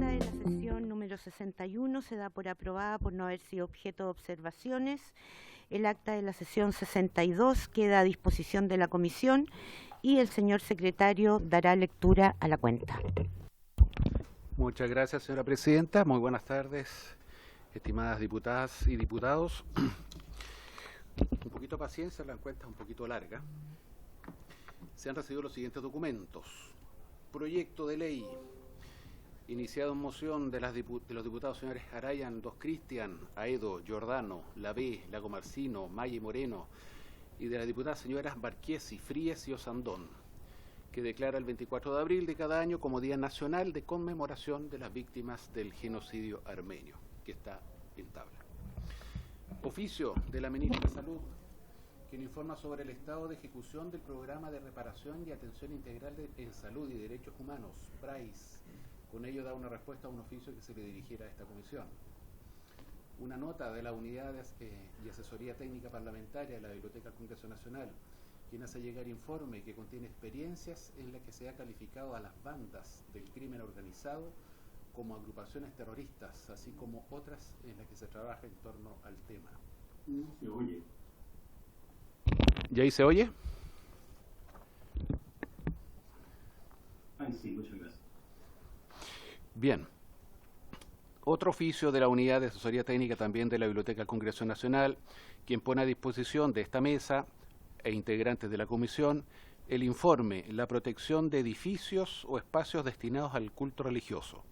acta de la sesión número 61 se da por aprobada por no haber sido objeto de observaciones. El acta de la sesión 62 queda a disposición de la comisión y el señor secretario dará lectura a la cuenta. Muchas gracias, señora presidenta. Muy buenas tardes, estimadas diputadas y diputados. Un poquito de paciencia, la cuenta es un poquito larga. Se han recibido los siguientes documentos. Proyecto de ley iniciado en moción de los diputados señores Arayan, Dos Cristian, Aedo, Giordano, Lavé, Lagomarcino, Maya y Moreno, y de las diputadas señoras Barquiesi, Fríes y Osandón, que declara el 24 de abril de cada año como Día Nacional de Conmemoración de las Víctimas del Genocidio Armenio, que está en tabla. Oficio de la Ministra de Salud, quien informa sobre el estado de ejecución del Programa de Reparación y Atención Integral en Salud y Derechos Humanos, PRAIS. Con ello da una respuesta a un oficio que se le dirigiera a esta comisión. Una nota de la Unidad de Asesoría Técnica Parlamentaria de la Biblioteca del Congreso Nacional, quien hace llegar informe que contiene experiencias en las que se ha calificado a las bandas del crimen organizado como agrupaciones terroristas, así como otras en las que se trabaja en torno al tema. No se oye. ¿Y ahí se oye? Ay, sí, muchas gracias. Bien. Otro oficio de la Unidad de Asesoría Técnica también de la Biblioteca del Congreso Nacional, quien pone a disposición de esta mesa e integrantes de la comisión el informe La protección de edificios o espacios destinados al culto religioso,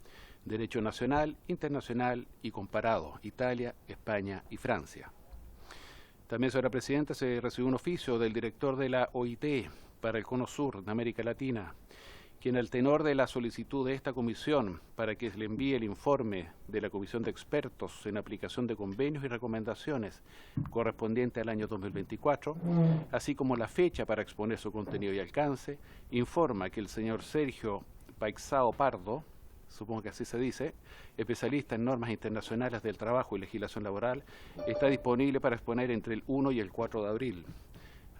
derecho nacional, internacional y comparado, Italia, España y Francia. También, señora presidenta, se recibió un oficio del director de la OIT para el Cono Sur de América Latina, quien al tenor de la solicitud de esta comisión para que se le envíe el informe de la Comisión de Expertos en aplicación de convenios y recomendaciones correspondiente al año 2024, así como la fecha para exponer su contenido y alcance, informa que el señor Sergio Paixao Pardo, supongo que así se dice, especialista en normas internacionales del trabajo y legislación laboral, está disponible para exponer entre el 1 y el 4 de abril.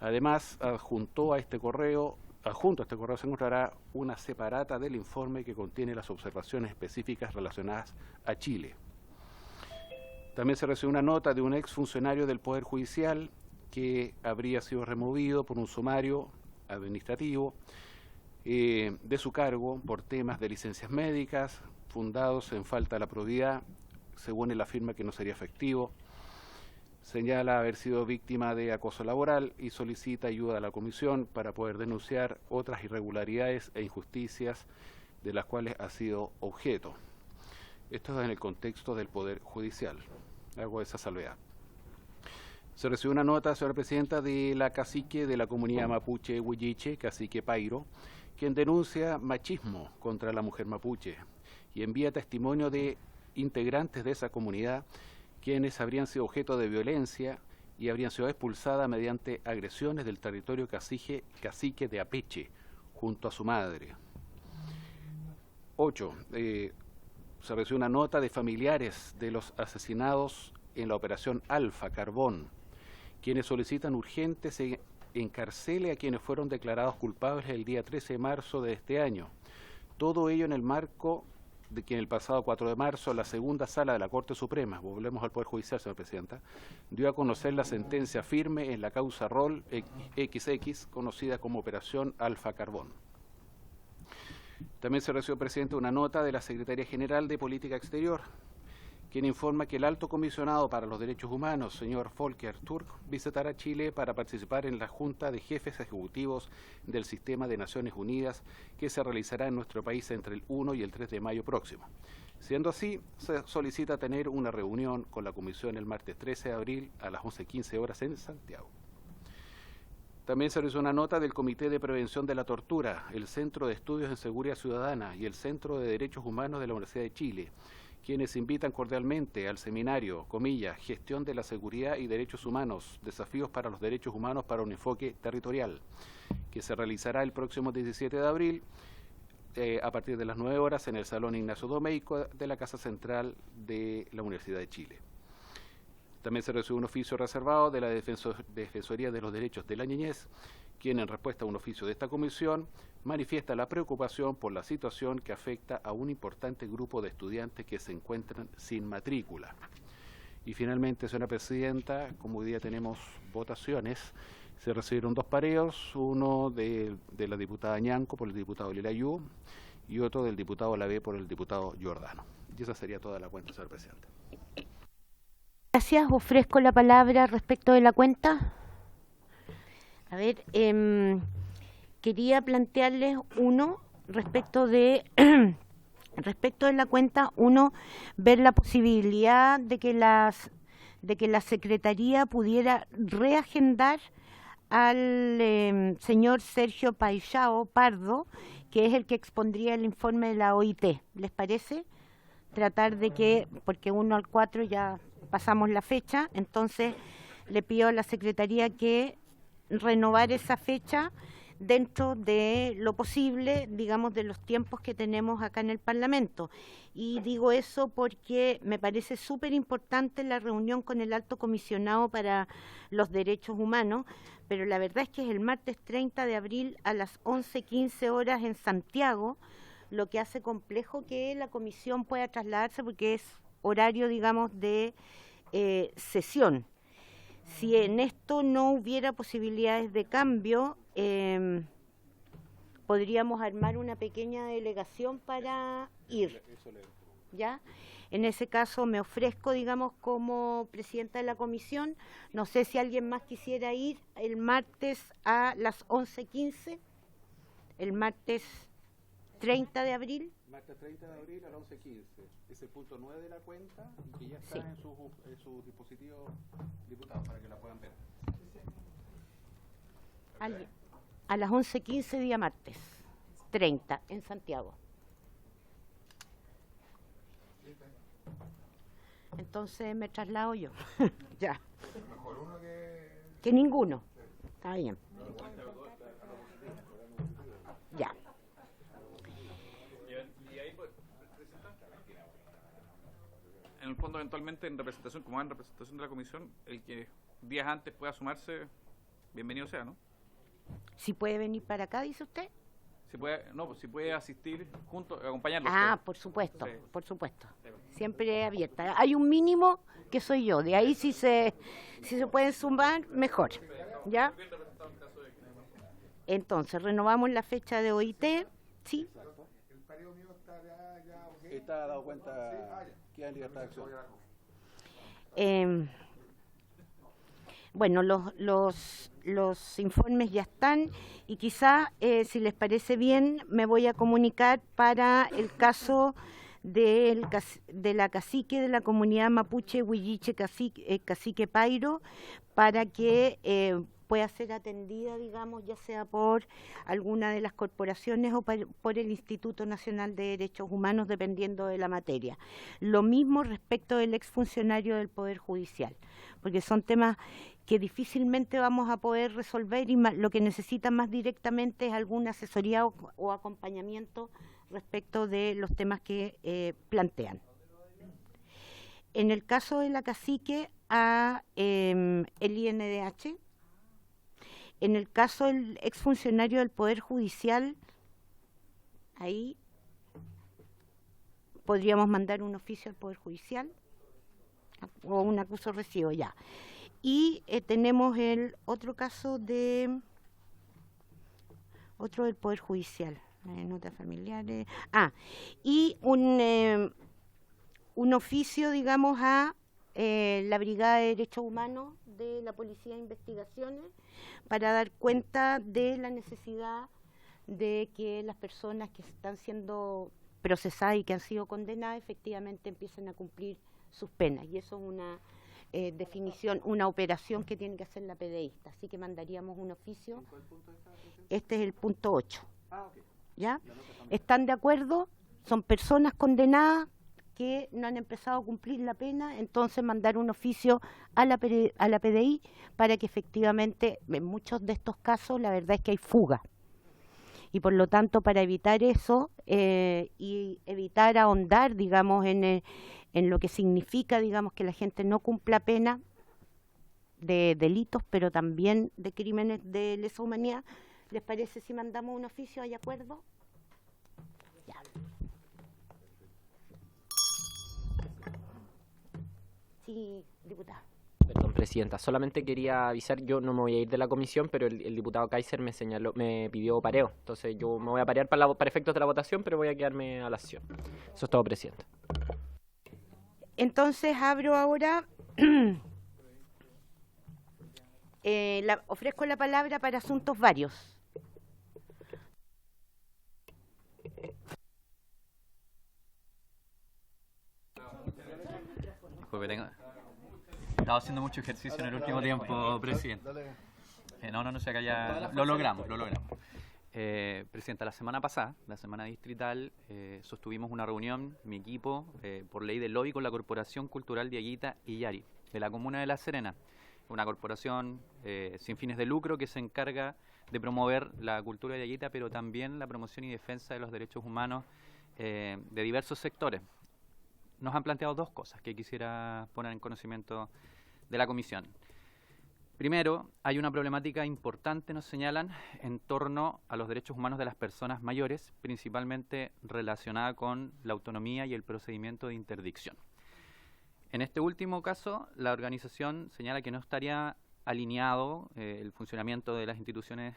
Además, adjunto a este correo se encontrará una separata del informe que contiene las observaciones específicas relacionadas a Chile. También se recibió una nota de un exfuncionario del Poder Judicial que habría sido removido por un sumario administrativo de su cargo por temas de licencias médicas fundados en falta de la probidad, según él afirma que no sería efectivo. Señala haber sido víctima de acoso laboral y solicita ayuda a la comisión para poder denunciar otras irregularidades e injusticias de las cuales ha sido objeto. Esto es en el contexto del Poder Judicial. Hago esa salvedad. Se recibió una nota, señora presidenta, de la cacique de la comunidad mapuche Huilliche, cacique Pairo, quien denuncia machismo contra la mujer mapuche y envía testimonio de integrantes de esa comunidad quienes habrían sido objeto de violencia y habrían sido expulsadas mediante agresiones del territorio cacique de Apeche, junto a su madre. 8. Se recibió una nota de familiares de los asesinados en la operación Alfa Carbón, quienes solicitan urgente se encarcele a quienes fueron declarados culpables el día 13 de marzo de este año. Todo ello en el marco de que en el pasado 4 de marzo la segunda sala de la Corte Suprema, volvemos al Poder Judicial, señora presidenta, dio a conocer la sentencia firme en la causa Rol XX, conocida como Operación Alfa Carbón. También se recibió, presidente, una nota de la Secretaría General de Política Exterior, quien informa que el alto comisionado para los derechos humanos, señor Volker Turk, visitará Chile para participar en la Junta de Jefes Ejecutivos del Sistema de Naciones Unidas que se realizará en nuestro país entre el 1 y el 3 de mayo próximo. Siendo así, se solicita tener una reunión con la comisión el martes 13 de abril a las 11:15 horas en Santiago. También se realizó una nota del Comité de Prevención de la Tortura, el Centro de Estudios en Seguridad Ciudadana y el Centro de Derechos Humanos de la Universidad de Chile, quienes invitan cordialmente al seminario, Gestión de la Seguridad y Derechos Humanos, Desafíos para los Derechos Humanos para un Enfoque Territorial, que se realizará el próximo 17 de abril a partir de las 9 horas en el Salón Ignacio Domeyko de la Casa Central de la Universidad de Chile. También se recibió un oficio reservado de la Defensoría de los Derechos de la Niñez, quien en respuesta a un oficio de esta comisión manifiesta la preocupación por la situación que afecta a un importante grupo de estudiantes que se encuentran sin matrícula. Y finalmente, señora presidenta, como hoy día tenemos votaciones, se recibieron 2 pareos, uno de la diputada Ñanco por el diputado Lilayú y otro del diputado Lavé por el diputado Giordano. Y esa sería toda la cuenta, señor presidente. Gracias. Ofrezco la palabra respecto de la cuenta. A ver, quería plantearles uno respecto de la cuenta, ver la posibilidad de que la Secretaría pudiera reagendar al señor Sergio Paixao Pardo, que es el que expondría el informe de la OIT. ¿Les parece? Tratar de que, porque 1 al 4 ya pasamos la fecha, entonces le pido a la Secretaría que renovar esa fecha dentro de lo posible, digamos, de los tiempos que tenemos acá en el Parlamento. Y digo eso porque me parece súper importante la reunión con el Alto Comisionado para los Derechos Humanos, pero la verdad es que es el martes 30 de abril a las 11:15 horas en Santiago, lo que hace complejo que la comisión pueda trasladarse porque es horario, digamos, de sesión. Si en esto no hubiera posibilidades de cambio, podríamos armar una pequeña delegación para ir, ¿ya? En ese caso me ofrezco, digamos, como presidenta de la comisión. No sé si alguien más quisiera ir el martes a las 11:15, el martes 30 de abril. Martes 30 de abril a las 11:15. Es el punto 9 de la cuenta y que ya está en sus dispositivos, diputados, para que la puedan ver. A las 11:15 día martes 30 en Santiago. Entonces me traslado yo. Ya. Mejor uno que ninguno. Está bien. Ya. En el fondo, eventualmente, en representación, como en representación de la comisión, el que días antes pueda sumarse, bienvenido sea, ¿no? Si puede venir para acá, dice usted. Si puede, no, pues si puede asistir junto, acompañarlo. Por supuesto, Sí. por supuesto. Siempre abierta. Hay un mínimo que soy yo. De ahí si se pueden sumar, mejor. ¿Ya? Entonces, renovamos la fecha de OIT. ¿Sí? el periodo mío estará ya, ¿ok? Está dado cuenta que hay libertad de acción. Bueno, los informes ya están y quizá, si les parece bien, me voy a comunicar para el caso de la cacique de la comunidad mapuche Huilliche Cacique Pairo, para que pueda ser atendida, digamos, ya sea por alguna de las corporaciones o por el Instituto Nacional de Derechos Humanos, dependiendo de la materia. Lo mismo respecto del exfuncionario del Poder Judicial, porque son temas que difícilmente vamos a poder resolver y lo que necesitan más directamente es alguna asesoría o acompañamiento respecto de los temas que plantean. En el caso de la cacique, el INDH. En el caso del exfuncionario del Poder Judicial, ahí podríamos mandar un oficio al Poder Judicial o un acuso recibo ya. Y tenemos el otro caso otro del Poder Judicial, notas familiares. Y un oficio, digamos, a la Brigada de Derechos Humanos de la Policía de Investigaciones para dar cuenta de la necesidad de que las personas que están siendo procesadas y que han sido condenadas efectivamente empiecen a cumplir sus penas. Y eso es una definición, una operación que tiene que hacer la PDIsta. Así que mandaríamos un oficio. Este es el punto 8. ¿Ya? ¿Están de acuerdo? Son personas condenadas que no han empezado a cumplir la pena, entonces mandar un oficio a la PDI para que efectivamente, en muchos de estos casos, la verdad es que hay fuga. Y por lo tanto, para evitar eso y evitar ahondar, digamos, en lo que significa, digamos, que la gente no cumpla pena, de delitos, pero también de crímenes de lesa humanidad. ¿Les parece si mandamos un oficio? ¿Hay acuerdo? Ya. Sí, diputada. Perdón, presidenta. Solamente quería avisar, yo no me voy a ir de la comisión, pero el diputado Kaiser me pidió pareo. Entonces yo me voy a parear para efectos de la votación, pero voy a quedarme a la sesión. Eso es todo, presidenta. Entonces abro ahora, ofrezco la palabra para asuntos varios. Disculpe, estaba haciendo mucho ejercicio en el último tiempo, presidente. No, acá ya lo logramos. Presidenta, la semana pasada, la semana distrital, sostuvimos una reunión, mi equipo, por ley del lobby con la Corporación Cultural de Aguita y Yari, de la comuna de La Serena, una corporación sin fines de lucro que se encarga de promover la cultura de Aguita, pero también la promoción y defensa de los derechos humanos de diversos sectores. Nos han planteado dos cosas que quisiera poner en conocimiento de la comisión. Primero, hay una problemática importante, nos señalan, en torno a los derechos humanos de las personas mayores, principalmente relacionada con la autonomía y el procedimiento de interdicción. En este último caso, la organización señala que no estaría alineado el funcionamiento de las instituciones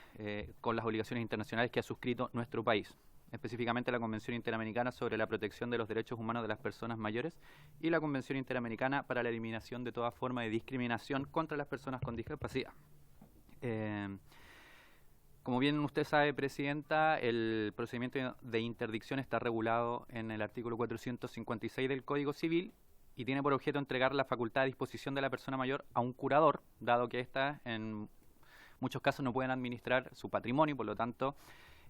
con las obligaciones internacionales que ha suscrito nuestro país, específicamente la Convención Interamericana sobre la Protección de los Derechos Humanos de las Personas Mayores y la Convención Interamericana para la Eliminación de toda forma de discriminación contra las personas con discapacidad. Como bien usted sabe, presidenta, el procedimiento de interdicción está regulado en el artículo 456 del Código Civil y tiene por objeto entregar la facultad a disposición de la persona mayor a un curador, dado que ésta en muchos casos no pueden administrar su patrimonio, por lo tanto,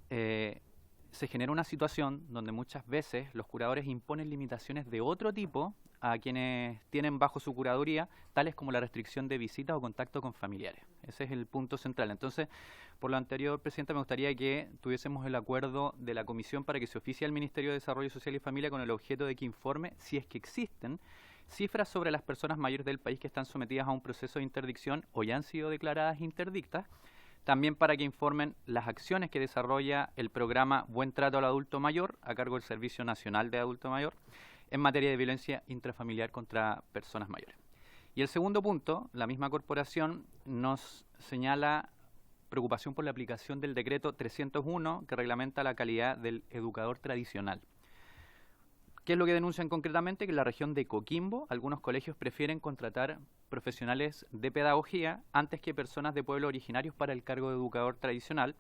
se genera una situación donde muchas veces los curadores imponen limitaciones de otro tipo a quienes tienen bajo su curaduría, tales como la restricción de visitas o contacto con familiares. Ese es el punto central. Entonces, por lo anterior, presidenta, me gustaría que tuviésemos el acuerdo de la comisión para que se oficie al Ministerio de Desarrollo Social y Familia con el objeto de que informe si es que existen cifras sobre las personas mayores del país que están sometidas a un proceso de interdicción o ya han sido declaradas interdictas. También para que informen las acciones que desarrolla el programa Buen Trato al Adulto Mayor, a cargo del Servicio Nacional de Adulto Mayor, en materia de violencia intrafamiliar contra personas mayores. Y el segundo punto, la misma corporación nos señala preocupación por la aplicación del decreto 301 que reglamenta la calidad del educador tradicional. ¿Qué es lo que denuncian concretamente? Que en la región de Coquimbo algunos colegios prefieren contratar profesionales de pedagogía antes que personas de pueblos originarios para el cargo de educador tradicional,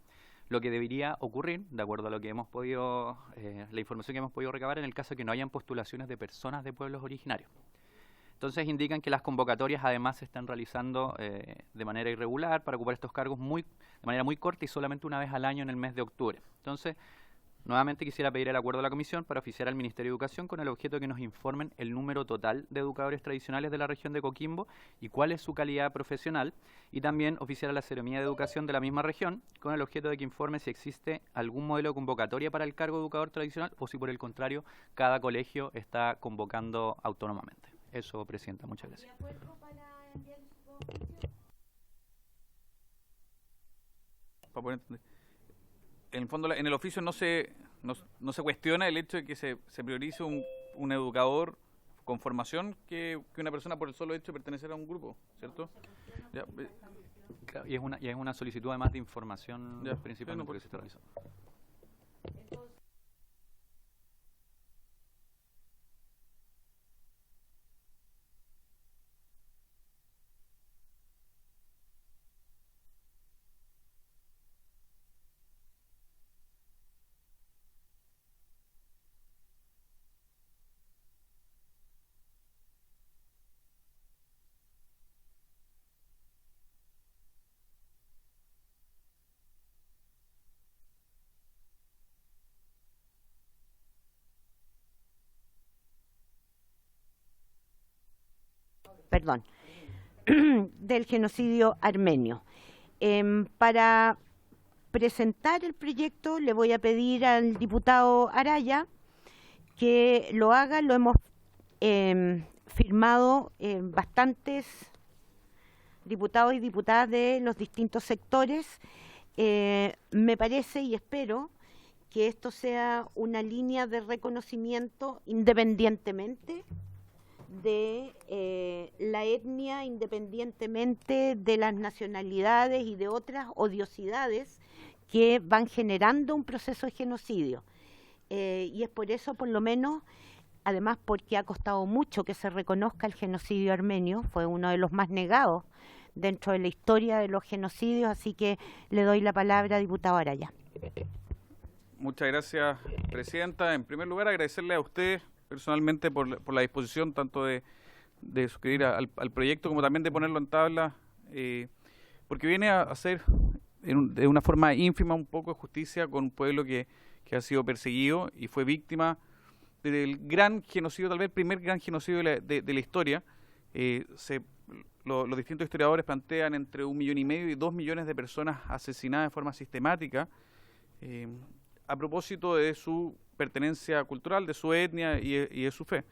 lo que debería ocurrir, de acuerdo a lo que hemos podido, la información que hemos podido recabar, en el caso de que no hayan postulaciones de personas de pueblos originarios. Entonces indican que las convocatorias además se están realizando de manera irregular para ocupar estos cargos de manera muy corta y solamente una vez al año en el mes de octubre. Entonces, nuevamente quisiera pedir el acuerdo de la comisión para oficiar al Ministerio de Educación con el objeto de que nos informen el número total de educadores tradicionales de la región de Coquimbo y cuál es su calidad profesional, y también oficiar a la Seremía de Educación de la misma región con el objeto de que informe si existe algún modelo de convocatoria para el cargo de educador tradicional o si por el contrario cada colegio está convocando autónomamente. Eso, presidenta, muchas gracias. Para poder entender. En el fondo, en el oficio no se cuestiona el hecho de que se priorice un educador con formación que una persona por el solo hecho de pertenecer a un grupo, ¿cierto? Ya, claro, y es una solicitud además de información principalmente que se está realizando. Perdón, del genocidio armenio. Para presentar el proyecto le voy a pedir al diputado Araya que lo haga. Lo hemos firmado bastantes diputados y diputadas de los distintos sectores, me parece y espero que esto sea una línea de reconocimiento independientemente de la etnia, independientemente de las nacionalidades y de otras odiosidades que van generando un proceso de genocidio. Y es por eso, por lo menos, además porque ha costado mucho que se reconozca el genocidio armenio, fue uno de los más negados dentro de la historia de los genocidios, así que le doy la palabra a diputado Araya. Muchas gracias, presidenta. En primer lugar, agradecerle a usted personalmente por la disposición tanto de suscribir al proyecto como también de ponerlo en tabla, porque viene a hacer de una forma ínfima un poco de justicia con un pueblo que ha sido perseguido y fue víctima del gran genocidio, tal vez el primer gran genocidio de la historia. Los distintos historiadores plantean entre 1,5 millones y 2 millones de personas asesinadas de forma sistemática, a propósito de su pertenencia cultural, de su etnia y de su fe.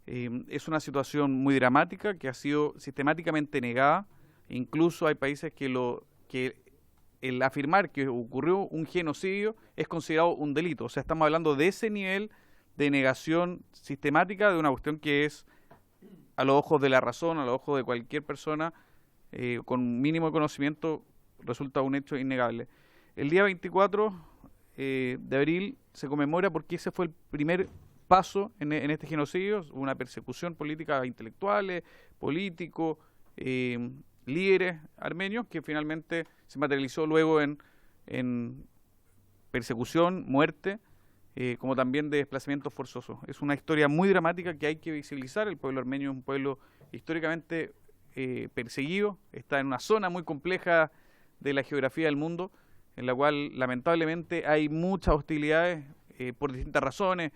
Es una situación muy dramática que ha sido sistemáticamente negada. Incluso hay países que el afirmar que ocurrió un genocidio es considerado un delito. O sea, estamos hablando de ese nivel de negación sistemática de una cuestión que es, a los ojos de la razón, a los ojos de cualquier persona con un mínimo de conocimiento, resulta un hecho innegable. El día 24 de abril se conmemora porque ese fue el primer paso en este genocidio, una persecución política a intelectuales, políticos, líderes armenios, que finalmente se materializó luego en persecución, muerte, como también de desplazamientos forzosos. Es una historia muy dramática que hay que visibilizar. El pueblo armenio es un pueblo históricamente perseguido, está en una zona muy compleja de la geografía del mundo, en la cual lamentablemente hay muchas hostilidades por distintas razones.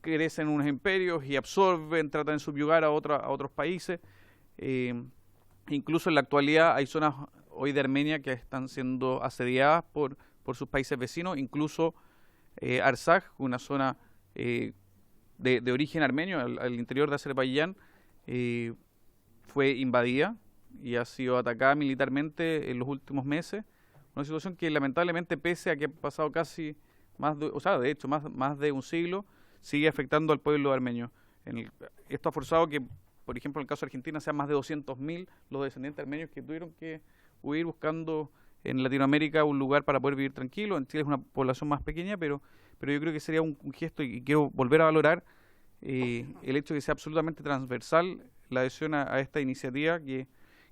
Crecen unos imperios y absorben, tratan de subyugar a otros países. Incluso en la actualidad hay zonas hoy de Armenia que están siendo asediadas por sus países vecinos, incluso Artsaj, una zona de origen armenio, al interior de Azerbaiyán, fue invadida y ha sido atacada militarmente en los últimos meses. Una situación que lamentablemente, pese a que ha pasado casi de hecho más de un siglo, sigue afectando al pueblo armenio. Esto ha forzado que, por ejemplo, en el caso de Argentina, sean más de 200.000 los descendientes armenios que tuvieron que huir buscando en Latinoamérica un lugar para poder vivir tranquilo. En Chile es una población más pequeña, pero yo creo que sería un gesto, y quiero volver a valorar el hecho de que sea absolutamente transversal la adhesión a esta iniciativa que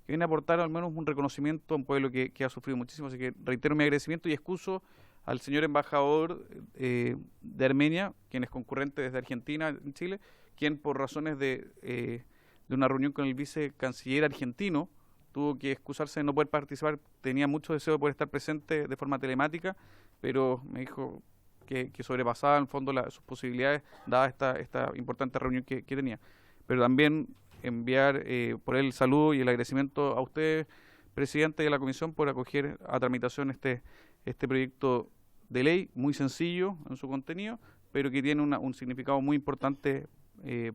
viene a aportar al menos un reconocimiento a un pueblo que ha sufrido muchísimo. Así que reitero mi agradecimiento y excuso al señor embajador de Armenia, quien es concurrente desde Argentina en Chile, quien por razones de una reunión con el vicecanciller argentino tuvo que excusarse de no poder participar. Tenía mucho deseo de poder estar presente de forma telemática, pero me dijo que sobrepasaba en el fondo sus posibilidades, dada esta importante reunión que tenía. Pero también enviar por él el saludo y el agradecimiento a usted, presidente, y a la comisión por acoger a tramitación este proyecto de ley, muy sencillo en su contenido, pero que tiene un significado muy importante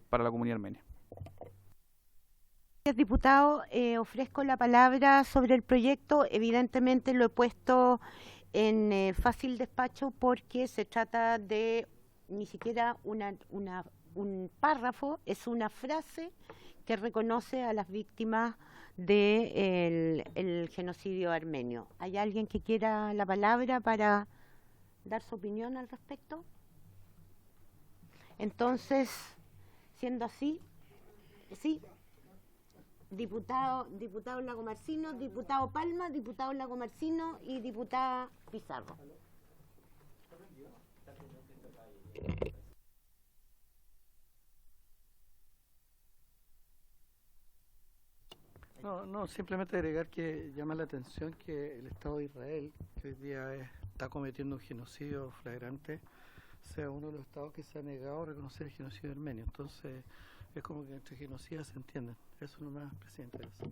para la comunidad armenia. Gracias, diputado. Ofrezco la palabra sobre el proyecto. Evidentemente lo he puesto en fácil despacho porque se trata de ni siquiera un párrafo, es una frase que reconoce a las víctimas del genocidio armenio. ¿Hay alguien que quiera la palabra para dar su opinión al respecto? Entonces, siendo así, sí. Diputado Lagomarsino, diputado Palma, diputado Lagomarsino y diputada Pizarro. No, simplemente agregar que llama la atención que el Estado de Israel, que hoy día está cometiendo un genocidio flagrante, sea uno de los estados que se ha negado a reconocer el genocidio armenio. Entonces, es como que entre genocidas se entienden. Eso nomás, presidente. Gracias.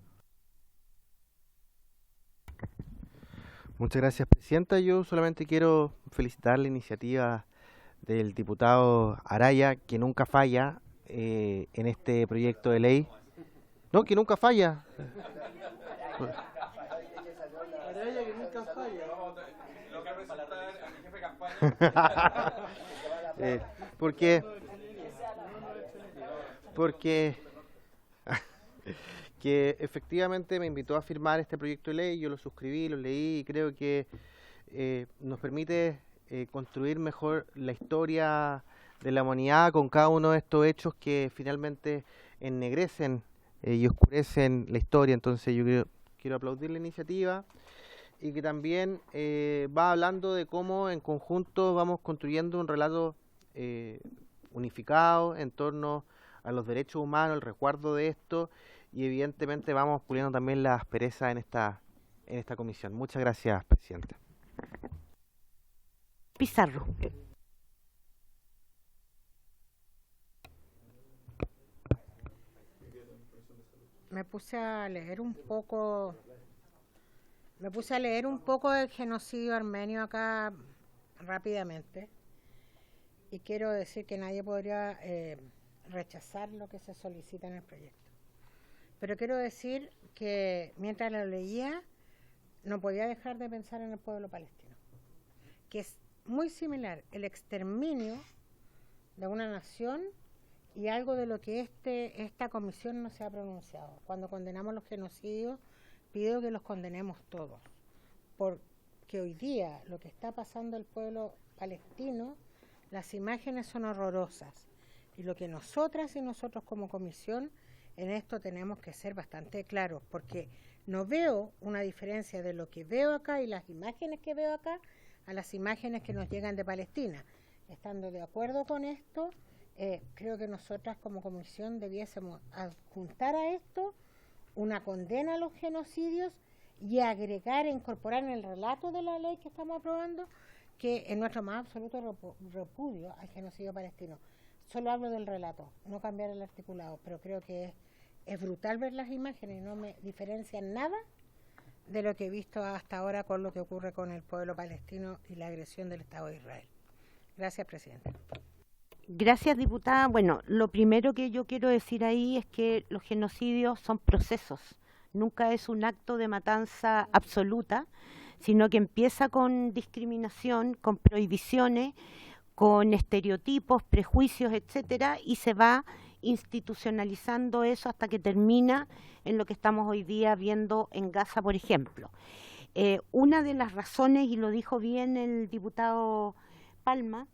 Muchas gracias, presidenta. Yo solamente quiero felicitar la iniciativa del diputado Araya, que nunca falla en este proyecto de ley. No, que nunca falla. Araya que nunca falla. Porque que efectivamente me invitó a firmar este proyecto de ley, yo lo suscribí, lo leí y creo que nos permite construir mejor la historia de la humanidad con cada uno de estos hechos que finalmente ennegrecen y oscurecen la historia. Entonces yo quiero aplaudir la iniciativa y que también va hablando de cómo en conjunto vamos construyendo un relato unificado en torno a los derechos humanos, el resguardo de esto, y evidentemente vamos puliendo también las asperezas en esta comisión. Muchas gracias, Presidenta. Pizarro. Me puse a leer un poco del genocidio armenio acá rápidamente, y quiero decir que nadie podría rechazar lo que se solicita en el proyecto. Pero quiero decir que mientras lo leía no podía dejar de pensar en el pueblo palestino, que es muy similar el exterminio de una nación y algo de lo que esta comisión no se ha pronunciado. Cuando condenamos los genocidios, pido que los condenemos todos, porque hoy día lo que está pasando al pueblo palestino, las imágenes son horrorosas, y lo que nosotras y nosotros como comisión en esto tenemos que ser bastante claros, porque no veo una diferencia de lo que veo acá y las imágenes que veo acá a las imágenes que nos llegan de Palestina. Estando de acuerdo con esto, creo que nosotras como comisión debiésemos adjuntar a esto una condena a los genocidios y agregar, incorporar en el relato de la ley que estamos aprobando, que en nuestro más absoluto repudio al genocidio palestino. Solo hablo del relato, no cambiar el articulado, pero creo que es brutal ver las imágenes y no me diferencian nada de lo que he visto hasta ahora con lo que ocurre con el pueblo palestino y la agresión del Estado de Israel. Gracias, Presidenta. Gracias, diputada. Bueno, lo primero que yo quiero decir ahí es que los genocidios son procesos. Nunca es un acto de matanza absoluta, sino que empieza con discriminación, con prohibiciones, con estereotipos, prejuicios, etcétera, y se va institucionalizando eso hasta que termina en lo que estamos hoy día viendo en Gaza, por ejemplo. Una de las razones, y lo dijo bien el diputado Palma,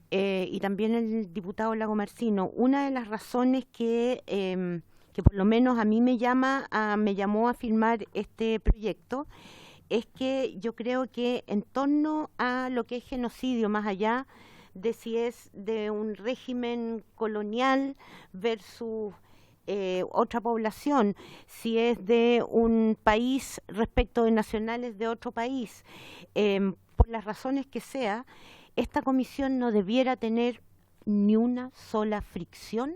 y también el diputado Lagomarsino, una de las razones que por lo menos a mí me llamó a firmar este proyecto, es que yo creo que en torno a lo que es genocidio, más allá de si es de un régimen colonial versus otra población, si es de un país respecto de nacionales de otro país, por las razones que sea, esta comisión no debiera tener ni una sola fricción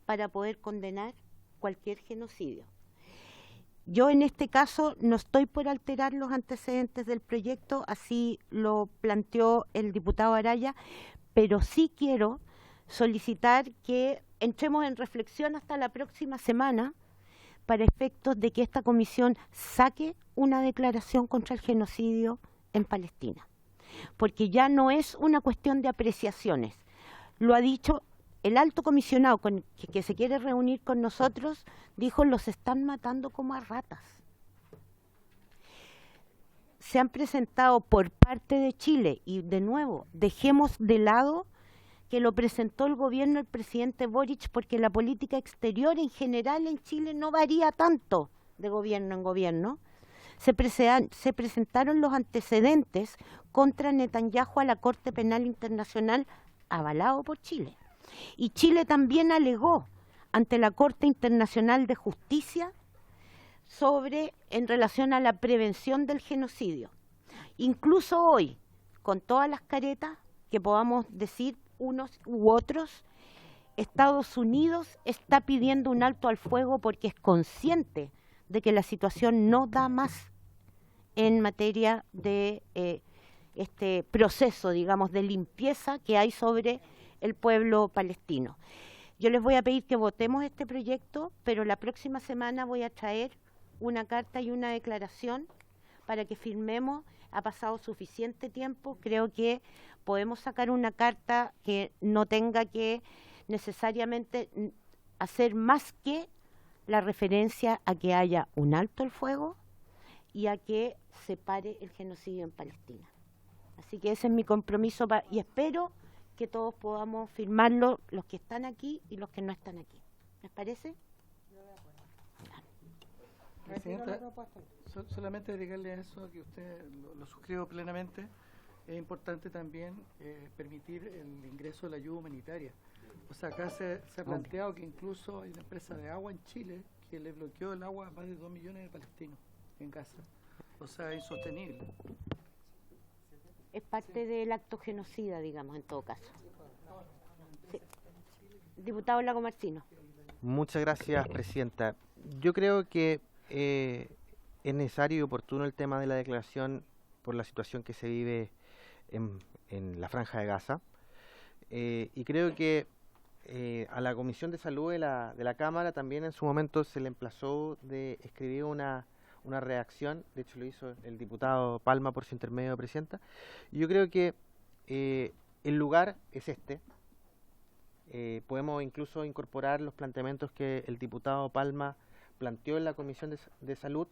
para poder condenar cualquier genocidio. Yo en este caso no estoy por alterar los antecedentes del proyecto, así lo planteó el diputado Araya, pero sí quiero solicitar que entremos en reflexión hasta la próxima semana para efectos de que esta comisión saque una declaración contra el genocidio en Palestina, porque ya no es una cuestión de apreciaciones. Lo ha dicho el alto comisionado que se quiere reunir con nosotros, dijo: los están matando como a ratas. Se han presentado por parte de Chile, y de nuevo, dejemos de lado que lo presentó el gobierno del presidente Boric, porque la política exterior en general en Chile no varía tanto de gobierno en gobierno. Se presentaron los antecedentes contra Netanyahu a la Corte Penal Internacional, avalado por Chile. Y Chile también alegó ante la Corte Internacional de Justicia en relación a la prevención del genocidio. Incluso hoy, con todas las caretas que podamos decir unos u otros, Estados Unidos está pidiendo un alto al fuego porque es consciente de que la situación no da más en materia de este proceso, digamos, de limpieza que hay sobre el pueblo palestino. Yo les voy a pedir que votemos este proyecto, pero la próxima semana voy a traer una carta y una declaración para que firmemos. Ha pasado suficiente tiempo, creo que podemos sacar una carta que no tenga que necesariamente hacer más que la referencia a que haya un alto el fuego y a que se pare el genocidio en Palestina. Así que ese es mi compromiso y espero que todos podamos firmarlo, los que están aquí y los que no están aquí. ¿Les parece? Presidenta, solamente agregarle a eso que usted lo suscribo plenamente. Es importante también permitir el ingreso de la ayuda humanitaria. O sea, acá se ha planteado que incluso hay una empresa de agua en Chile que le bloqueó el agua a más de 2 millones de palestinos en Gaza. O sea, es insostenible. Es parte del acto genocida, digamos, en todo caso. Sí. Diputado Lago Marcino. Muchas gracias, presidenta. Yo creo que es necesario y oportuno el tema de la declaración por la situación que se vive en la Franja de Gaza. Y creo que a la Comisión de Salud de la Cámara también en su momento se le emplazó de escribir una redacción. De hecho lo hizo el diputado Palma por su intermedio, presidenta. Y yo creo que el lugar es este. Podemos incluso incorporar los planteamientos que el diputado Palma planteó en la Comisión de Salud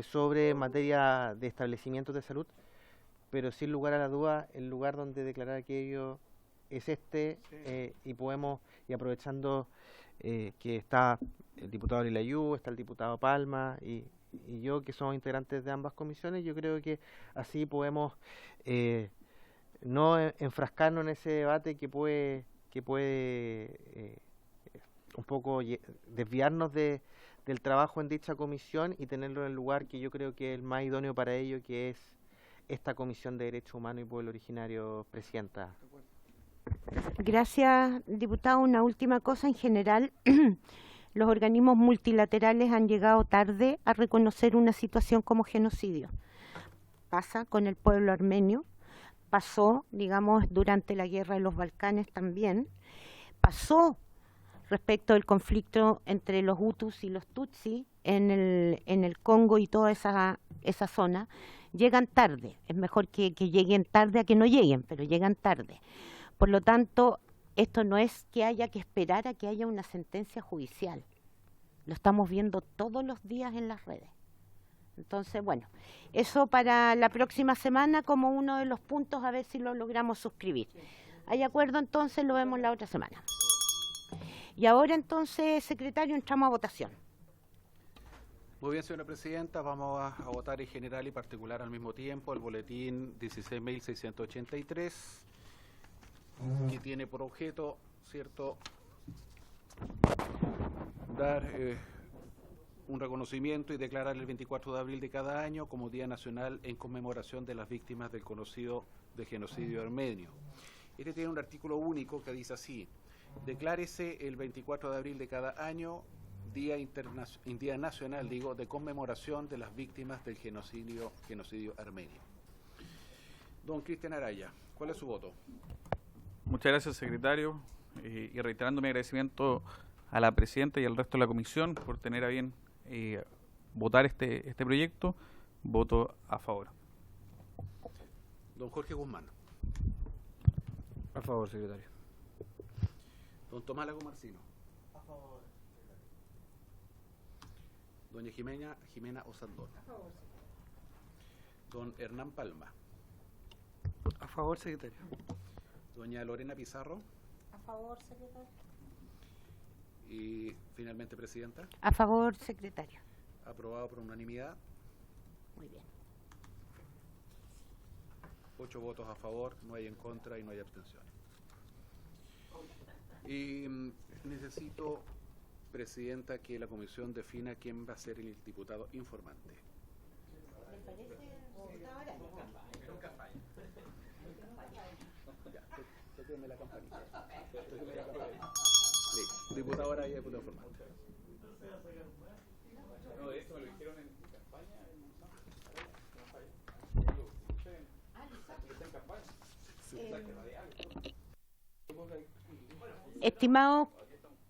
sobre materia de establecimientos de salud, pero sin lugar a la duda, el lugar donde declarar aquello es este. Y podemos, y aprovechando que está el diputado Lilayú, está el diputado Palma y yo, que somos integrantes de ambas comisiones, yo creo que así podemos no enfrascarnos en ese debate que puede un poco desviarnos del trabajo en dicha comisión y tenerlo en el lugar que yo creo que es el más idóneo para ello, que es esta Comisión de Derechos Humanos y Pueblo Originario, presidenta. Gracias, diputado. Una última cosa. En general, los organismos multilaterales han llegado tarde a reconocer una situación como genocidio. Pasa con el pueblo armenio, pasó, digamos, durante la guerra de los Balcanes también, pasó respecto del conflicto entre los Hutus y los Tutsi en el Congo y toda esa zona. Llegan tarde, es mejor que lleguen tarde a que no lleguen, pero llegan tarde. Por lo tanto, esto no es que haya que esperar a que haya una sentencia judicial. Lo estamos viendo todos los días en las redes. Entonces, bueno, eso para la próxima semana como uno de los puntos, a ver si lo logramos suscribir. ¿Hay acuerdo entonces? Lo vemos la otra semana. Y ahora entonces, secretario, entramos a votación. Muy bien, señora presidenta, vamos a votar en general y particular al mismo tiempo el boletín 16.683, que tiene por objeto, ¿cierto?, dar un reconocimiento y declarar el 24 de abril de cada año como Día Nacional en conmemoración de las víctimas del conocido de genocidio armenio. Este tiene un artículo único que dice así: declárese el 24 de abril de cada año Día Nacional, de conmemoración de las víctimas del genocidio armenio. Don Cristian Araya, ¿cuál es su voto? Muchas gracias, secretario, y reiterando mi agradecimiento a la presidenta y al resto de la comisión por tener a bien votar este proyecto. Voto a favor. Don Jorge Guzmán. A favor, secretario. Don Tomás Lago Marcino. A favor. Doña Jimena Osandón. A favor. Don Hernán Palma. A favor, secretario. Doña Lorena Pizarro. A favor, secretario. Y finalmente, presidenta. A favor, secretario. Aprobado por unanimidad. Muy bien. 8 votos a favor, no hay en contra y no hay abstenciones. Y necesito, presidenta, que la comisión defina quién va a ser el diputado informante. ¿Le parece, diputado Araya? Nunca falla. Ya, tóqueme la campanita. Sí, diputado Araya, diputado informante. No, esto me lo dijeron en campaña.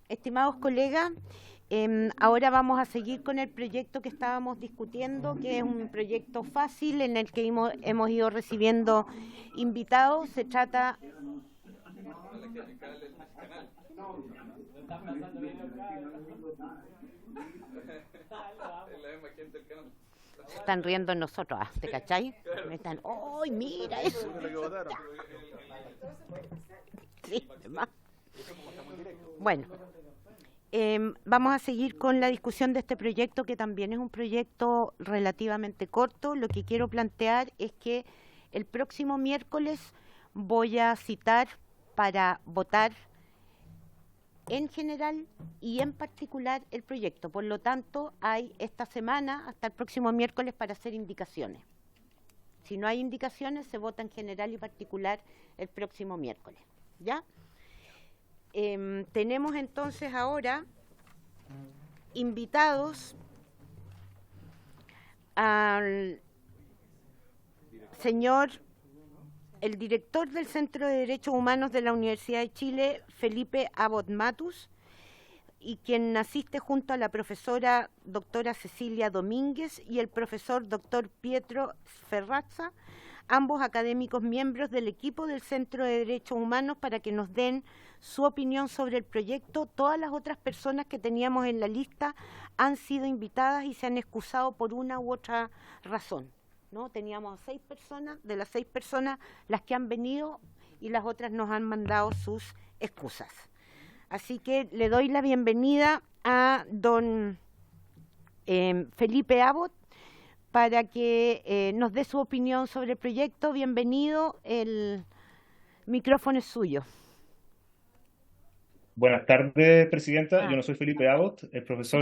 Estimados colegas, Ahora vamos a seguir con el proyecto que estábamos discutiendo, que es un proyecto fácil en el que hemos ido recibiendo invitados. Se trata... Se están riendo en nosotros, ¿te cachai? Me están, ¡ay, mira eso! Sí, además. Bueno, vamos a seguir con la discusión de este proyecto, que también es un proyecto relativamente corto. Lo que quiero plantear es que el próximo miércoles voy a citar para votar en general y en particular el proyecto. Por lo tanto, hay esta semana hasta el próximo miércoles para hacer indicaciones. Si no hay indicaciones, se vota en general y particular el próximo miércoles. ¿Ya? Tenemos entonces ahora invitados al señor, el director del Centro de Derechos Humanos de la Universidad de Chile, Felipe Abbott Matus, y quien asiste junto a la profesora doctora Cecilia Domínguez y el profesor doctor Pietro Ferrazza, ambos académicos miembros del equipo del Centro de Derechos Humanos, para que nos den su opinión sobre el proyecto. Todas las otras personas que teníamos en la lista han sido invitadas y se han excusado por una u otra razón, ¿no? Teníamos 6 personas, de las 6 personas, las que han venido y las otras nos han mandado sus excusas. Así que le doy la bienvenida a don Felipe Abbott para que nos dé su opinión sobre el proyecto. Bienvenido, el micrófono es suyo. Buenas tardes, presidenta. Yo no soy Felipe Abbott, el profesor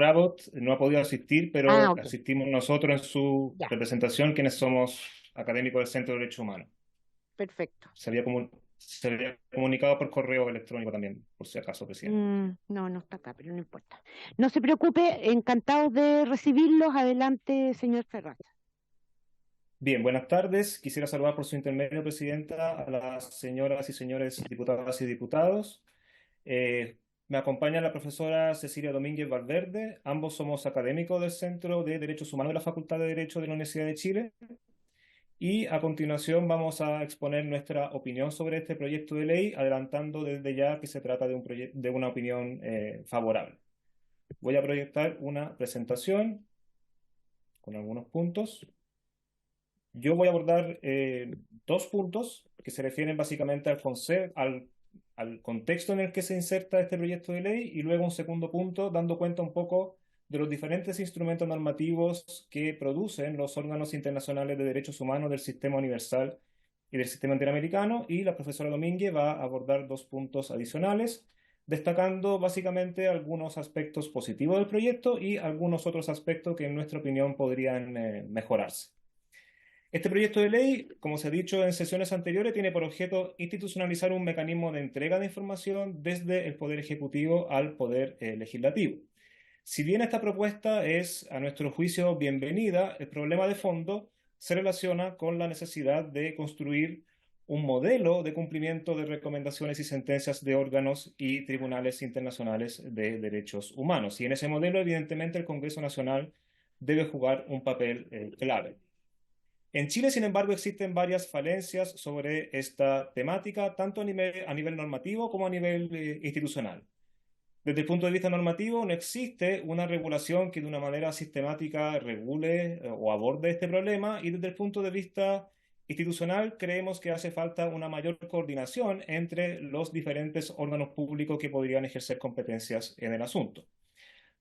Abbott no ha podido asistir, pero asistimos nosotros en su representación, quienes somos académicos del Centro de Derechos Humanos. Perfecto. Se había comunicado por correo electrónico también, por si acaso, presidenta. No está acá, pero no importa. No se preocupe, encantados de recibirlos. Adelante, señor Ferrazza. Bien, buenas tardes. Quisiera saludar por su intermedio, presidenta, a las señoras y señores diputadas y diputados. Me acompaña la profesora Cecilia Domínguez Valverde. Ambos somos académicos del Centro de Derechos Humanos de la Facultad de Derecho de la Universidad de Chile. Y a continuación vamos a exponer nuestra opinión sobre este proyecto de ley, adelantando desde ya que se trata de una opinión favorable. Voy a proyectar una presentación con algunos puntos. Yo voy a abordar 2 puntos que se refieren básicamente al contexto en el que se inserta este proyecto de ley, y luego un segundo punto dando cuenta un poco de los diferentes instrumentos normativos que producen los órganos internacionales de derechos humanos del Sistema Universal y del Sistema Interamericano, y la profesora Domínguez va a abordar 2 puntos adicionales, destacando básicamente algunos aspectos positivos del proyecto y algunos otros aspectos que en nuestra opinión podrían mejorarse. Este proyecto de ley, como se ha dicho en sesiones anteriores, tiene por objeto institucionalizar un mecanismo de entrega de información desde el Poder Ejecutivo al Poder Legislativo. Si bien esta propuesta es, a nuestro juicio, bienvenida, el problema de fondo se relaciona con la necesidad de construir un modelo de cumplimiento de recomendaciones y sentencias de órganos y tribunales internacionales de derechos humanos. Y en ese modelo, evidentemente, el Congreso Nacional debe jugar un papel clave. En Chile, sin embargo, existen varias falencias sobre esta temática, tanto a nivel normativo como a nivel institucional. Desde el punto de vista normativo, no existe una regulación que de una manera sistemática regule o aborde este problema, y desde el punto de vista institucional creemos que hace falta una mayor coordinación entre los diferentes órganos públicos que podrían ejercer competencias en el asunto.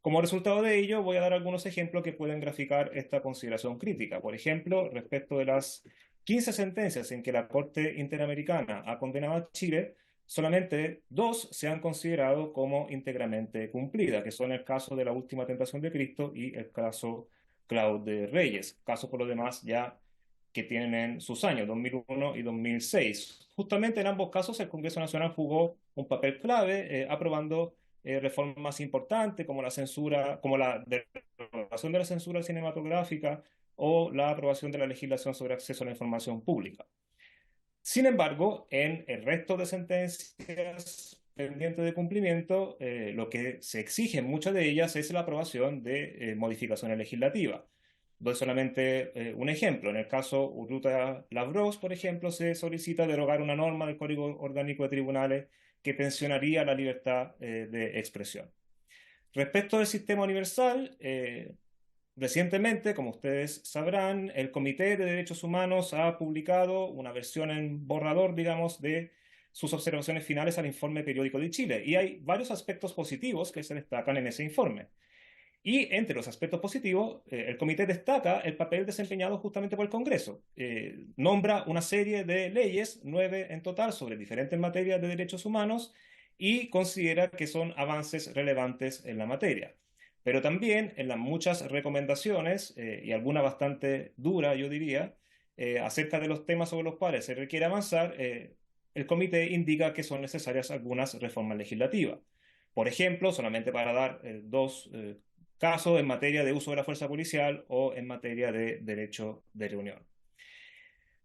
Como resultado de ello, voy a dar algunos ejemplos que pueden graficar esta consideración crítica. Por ejemplo, respecto de las 15 sentencias en que la Corte Interamericana ha condenado a Chile, solamente 2 se han considerado como íntegramente cumplidas, que son el caso de La Última Tentación de Cristo y el caso Claude Reyes, casos por lo demás ya que tienen sus años, 2001 y 2006. Justamente en ambos casos el Congreso Nacional jugó un papel clave, aprobando reformas importantes como la censura, como la derogación de la censura cinematográfica o la aprobación de la legislación sobre acceso a la información pública. Sin embargo, en el resto de sentencias pendientes de cumplimiento, lo que se exige en muchas de ellas es la aprobación de modificaciones legislativas. Doy solamente un ejemplo. En el caso Urrutia-Lavros, por ejemplo, se solicita derogar una norma del Código Orgánico de Tribunales que tensionaría la libertad de expresión. Respecto del sistema universal, recientemente, como ustedes sabrán, el Comité de Derechos Humanos ha publicado una versión en borrador, digamos, de sus observaciones finales al informe periódico de Chile. Y hay varios aspectos positivos que se destacan en ese informe. Y entre los aspectos positivos, el comité destaca el papel desempeñado justamente por el Congreso. Nombra una serie de leyes, 9 en total, sobre diferentes materias de derechos humanos y considera que son avances relevantes en la materia. Pero también en las muchas recomendaciones, y alguna bastante dura, yo diría, acerca de los temas sobre los cuales se requiere avanzar, el comité indica que son necesarias algunas reformas legislativas. Por ejemplo, solamente para dar dos casos en materia de uso de la fuerza policial o en materia de derecho de reunión.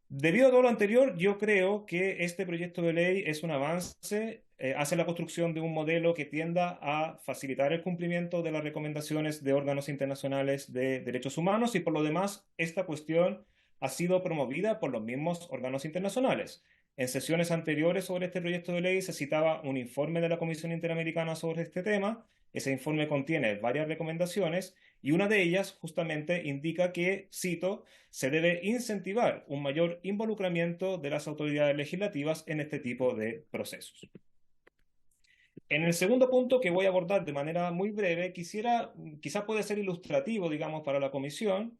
Debido a todo lo anterior, yo creo que este proyecto de ley es un avance hacia la construcción de un modelo que tienda a facilitar el cumplimiento de las recomendaciones de órganos internacionales de derechos humanos y por lo demás esta cuestión ha sido promovida por los mismos órganos internacionales. En sesiones anteriores sobre este proyecto de ley se citaba un informe de la Comisión Interamericana sobre este tema. Ese informe contiene varias recomendaciones y una de ellas justamente indica que, cito, se debe incentivar un mayor involucramiento de las autoridades legislativas en este tipo de procesos. En el segundo punto que voy a abordar de manera muy breve, quizá puede ser ilustrativo, digamos, para la Comisión,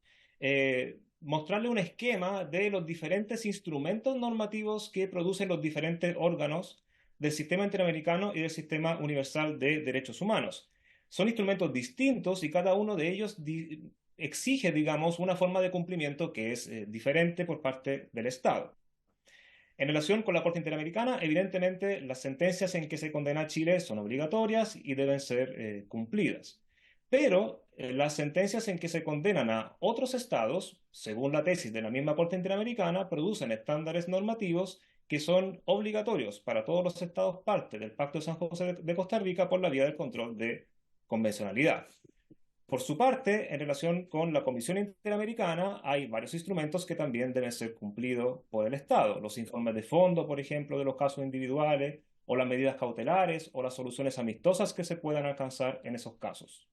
mostrarle un esquema de los diferentes instrumentos normativos que producen los diferentes órganos del sistema interamericano y del sistema universal de derechos humanos. Son instrumentos distintos y cada uno de ellos exige, digamos, una forma de cumplimiento que es diferente por parte del Estado. En relación con la Corte Interamericana, evidentemente las sentencias en que se condena a Chile son obligatorias y deben ser cumplidas. Pero las sentencias en que se condenan a otros estados, según la tesis de la misma Corte Interamericana, producen estándares normativos que son obligatorios para todos los estados parte del Pacto de San José de Costa Rica por la vía del control de convencionalidad. Por su parte, en relación con la Comisión Interamericana, hay varios instrumentos que también deben ser cumplidos por el Estado. Los informes de fondo, por ejemplo, de los casos individuales, o las medidas cautelares, o las soluciones amistosas que se puedan alcanzar en esos casos.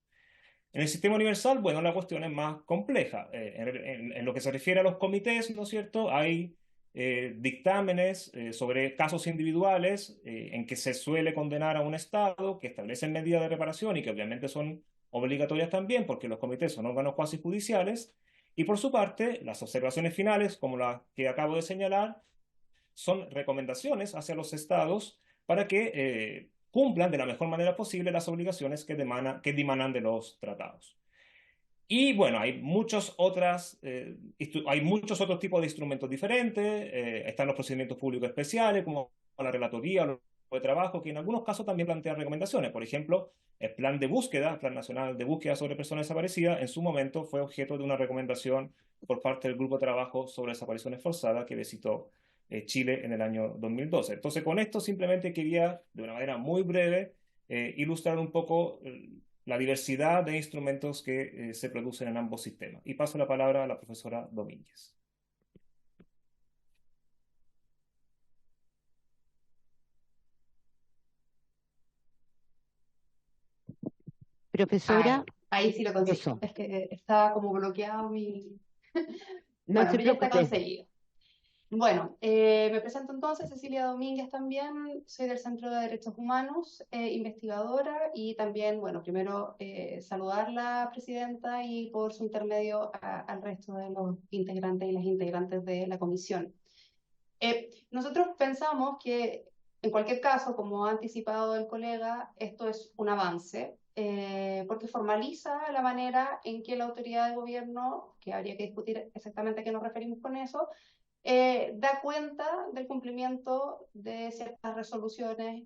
En el sistema universal, bueno, la cuestión es más compleja. En lo que se refiere a los comités, ¿no es cierto?, hay dictámenes sobre casos individuales en que se suele condenar a un Estado, que establecen medidas de reparación y que obviamente son obligatorias también porque los comités son órganos cuasi judiciales, y por su parte, las observaciones finales, como las que acabo de señalar, son recomendaciones hacia los Estados para que cumplan de la mejor manera posible las obligaciones que dimanan de los tratados. Y bueno, hay muchos otros tipos de instrumentos diferentes, están los procedimientos públicos especiales, como la relatoría o de trabajo, que en algunos casos también plantean recomendaciones. Por ejemplo, el Plan de Búsqueda, el Plan Nacional de Búsqueda sobre Personas Desaparecidas, en su momento fue objeto de una recomendación por parte del Grupo de Trabajo sobre Desapariciones Forzadas que visitó Chile en el año 2012. Entonces, con esto simplemente quería, de una manera muy breve, ilustrar un poco la diversidad de instrumentos que se producen en ambos sistemas. Y paso la palabra a la profesora Domínguez. Profesora, ahí sí lo consigo. eso. Es que estaba como bloqueado mi... No Bueno, se pero ya está preocupe. conseguido. Bueno, me presento entonces, Cecilia Domínguez también, soy del Centro de Derechos Humanos, investigadora, y también, bueno, primero saludar la presidenta y por su intermedio al resto de los integrantes y las integrantes de la comisión. Nosotros pensamos que, en cualquier caso, como ha anticipado el colega, esto es un avance, porque formaliza la manera en que la autoridad de gobierno, que habría que discutir exactamente a qué nos referimos con eso, da cuenta del cumplimiento de ciertas resoluciones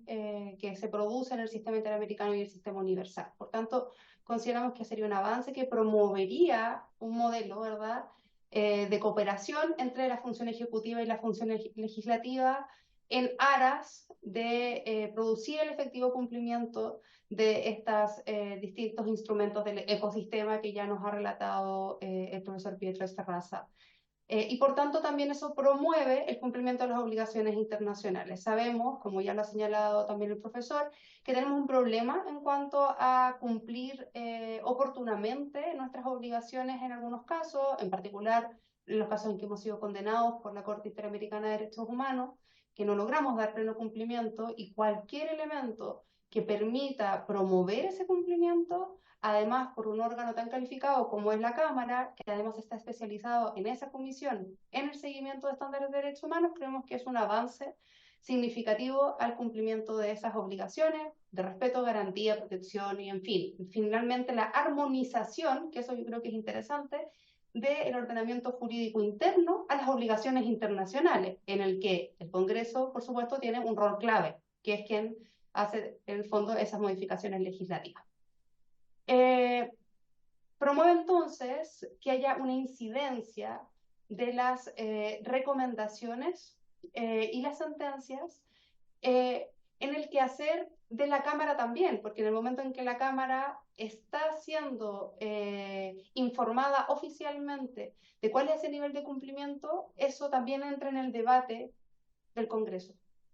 que se producen en el sistema interamericano y el sistema universal. Por tanto, consideramos que sería un avance que promovería un modelo, ¿verdad?, de cooperación entre la función ejecutiva y la función legislativa, en aras de producir el efectivo cumplimiento de estos distintos instrumentos del ecosistema que ya nos ha relatado el profesor Pietro Esterraza. Y por tanto también eso promueve el cumplimiento de las obligaciones internacionales. Sabemos, como ya lo ha señalado también el profesor, que tenemos un problema en cuanto a cumplir oportunamente nuestras obligaciones en algunos casos, en particular en los casos en que hemos sido condenados por la Corte Interamericana de Derechos Humanos, que no logramos dar pleno cumplimiento, y cualquier elemento que permita promover ese cumplimiento, además por un órgano tan calificado como es la Cámara, que además está especializado en esa comisión, en el seguimiento de estándares de derechos humanos, creemos que es un avance significativo al cumplimiento de esas obligaciones de respeto, garantía, protección y, en fin, finalmente la armonización, que eso yo creo que es interesante, del ordenamiento jurídico interno a las obligaciones internacionales, en el que el Congreso, por supuesto, tiene un rol clave, que es quien hace, en el fondo, esas modificaciones legislativas. Promueve entonces que haya una incidencia de las recomendaciones y las sentencias en el quehacer de la Cámara también, porque en el momento en que la Cámara está siendo informada oficialmente de cuál es ese nivel de cumplimiento, eso también entra en el debate del Congreso.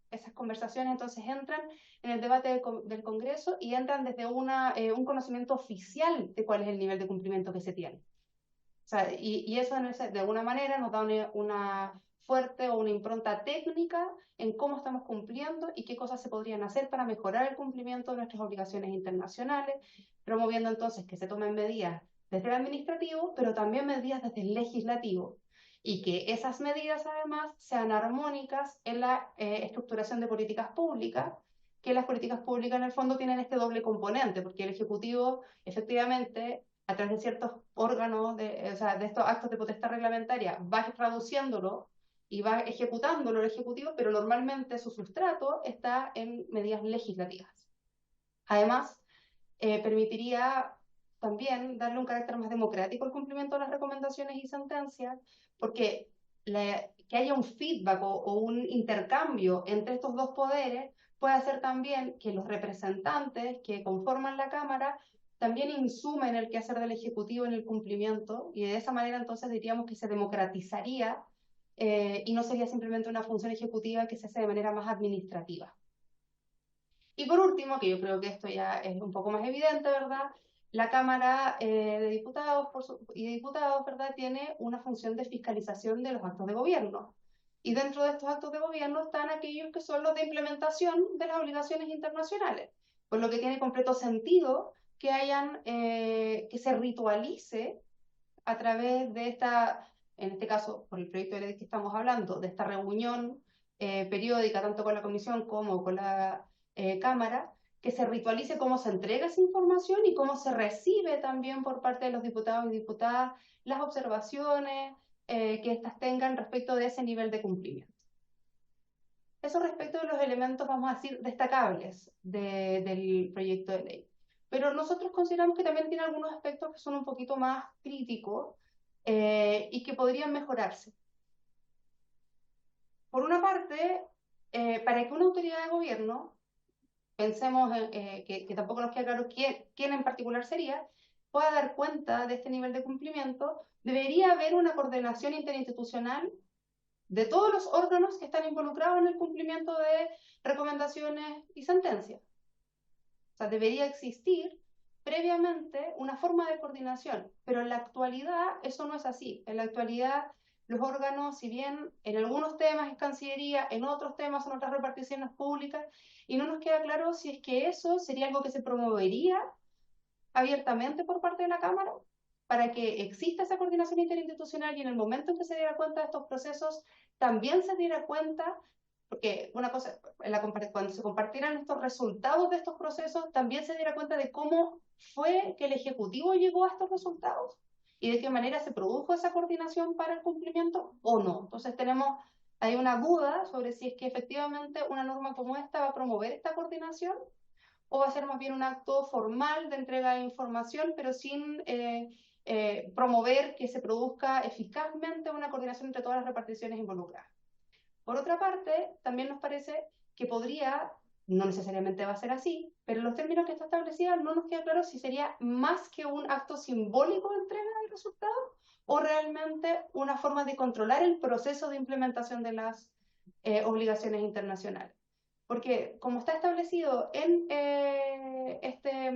Esas conversaciones entonces entran en el debate del Congreso y entran desde un conocimiento oficial de cuál es el nivel de cumplimiento que se tiene. O sea, y eso de alguna manera nos da una fuerte o una impronta técnica en cómo estamos cumpliendo y qué cosas se podrían hacer para mejorar el cumplimiento de nuestras obligaciones internacionales, promoviendo entonces que se tomen medidas desde el administrativo, pero también medidas desde el legislativo, y que esas medidas además sean armónicas en la estructuración de políticas públicas, que las políticas públicas en el fondo tienen este doble componente, porque el Ejecutivo efectivamente a través de ciertos órganos, de estos actos de potestad reglamentaria, va traduciéndolo y va ejecutándolo el Ejecutivo, pero normalmente su sustrato está en medidas legislativas. Además, permitiría también darle un carácter más democrático al cumplimiento de las recomendaciones y sentencias, porque que haya un feedback o un intercambio entre estos dos poderes puede hacer también que los representantes que conforman la Cámara también insumen el quehacer del Ejecutivo en el cumplimiento, y de esa manera entonces diríamos que se democratizaría y no sería simplemente una función ejecutiva que se hace de manera más administrativa. Y por último, que yo creo que esto ya es un poco más evidente, ¿verdad? La Cámara de Diputados y Diputados, ¿verdad?, tiene una función de fiscalización de los actos de gobierno. Y dentro de estos actos de gobierno están aquellos que son los de implementación de las obligaciones internacionales, por lo que tiene completo sentido que que se ritualice a través de en este caso, por el proyecto de ley que estamos hablando, de esta reunión periódica, tanto con la Comisión como con la Cámara, que se ritualice cómo se entrega esa información y cómo se recibe también por parte de los diputados y diputadas las observaciones que éstas tengan respecto de ese nivel de cumplimiento. Eso respecto de los elementos, vamos a decir, destacables del proyecto de ley. Pero nosotros consideramos que también tiene algunos aspectos que son un poquito más críticos y que podrían mejorarse. Por una parte, para que una autoridad de gobierno, pensemos que tampoco nos queda claro quién en particular sería, pueda dar cuenta de este nivel de cumplimiento, debería haber una coordinación interinstitucional de todos los órganos que están involucrados en el cumplimiento de recomendaciones y sentencias. O sea, debería existir previamente una forma de coordinación, pero en la actualidad eso no es así. En la actualidad los órganos, si bien en algunos temas es Cancillería, en otros temas son otras reparticiones públicas, y no nos queda claro si es que eso sería algo que se promovería abiertamente por parte de la Cámara, para que exista esa coordinación interinstitucional y en el momento en que se diera cuenta de estos procesos, también se diera cuenta, porque una cosa, cuando se compartieran estos resultados de estos procesos, también se diera cuenta de cómo fue que el Ejecutivo llegó a estos resultados y de qué manera se produjo esa coordinación para el cumplimiento o no. Entonces hay una duda sobre si es que efectivamente una norma como esta va a promover esta coordinación o va a ser más bien un acto formal de entrega de información, pero sin promover que se produzca eficazmente una coordinación entre todas las reparticiones involucradas. Por otra parte, también nos parece que podría, no necesariamente va a ser así, pero en los términos que está establecida no nos queda claro si sería más que un acto simbólico de entrega de resultados o realmente una forma de controlar el proceso de implementación de las obligaciones internacionales. Porque como está establecido en este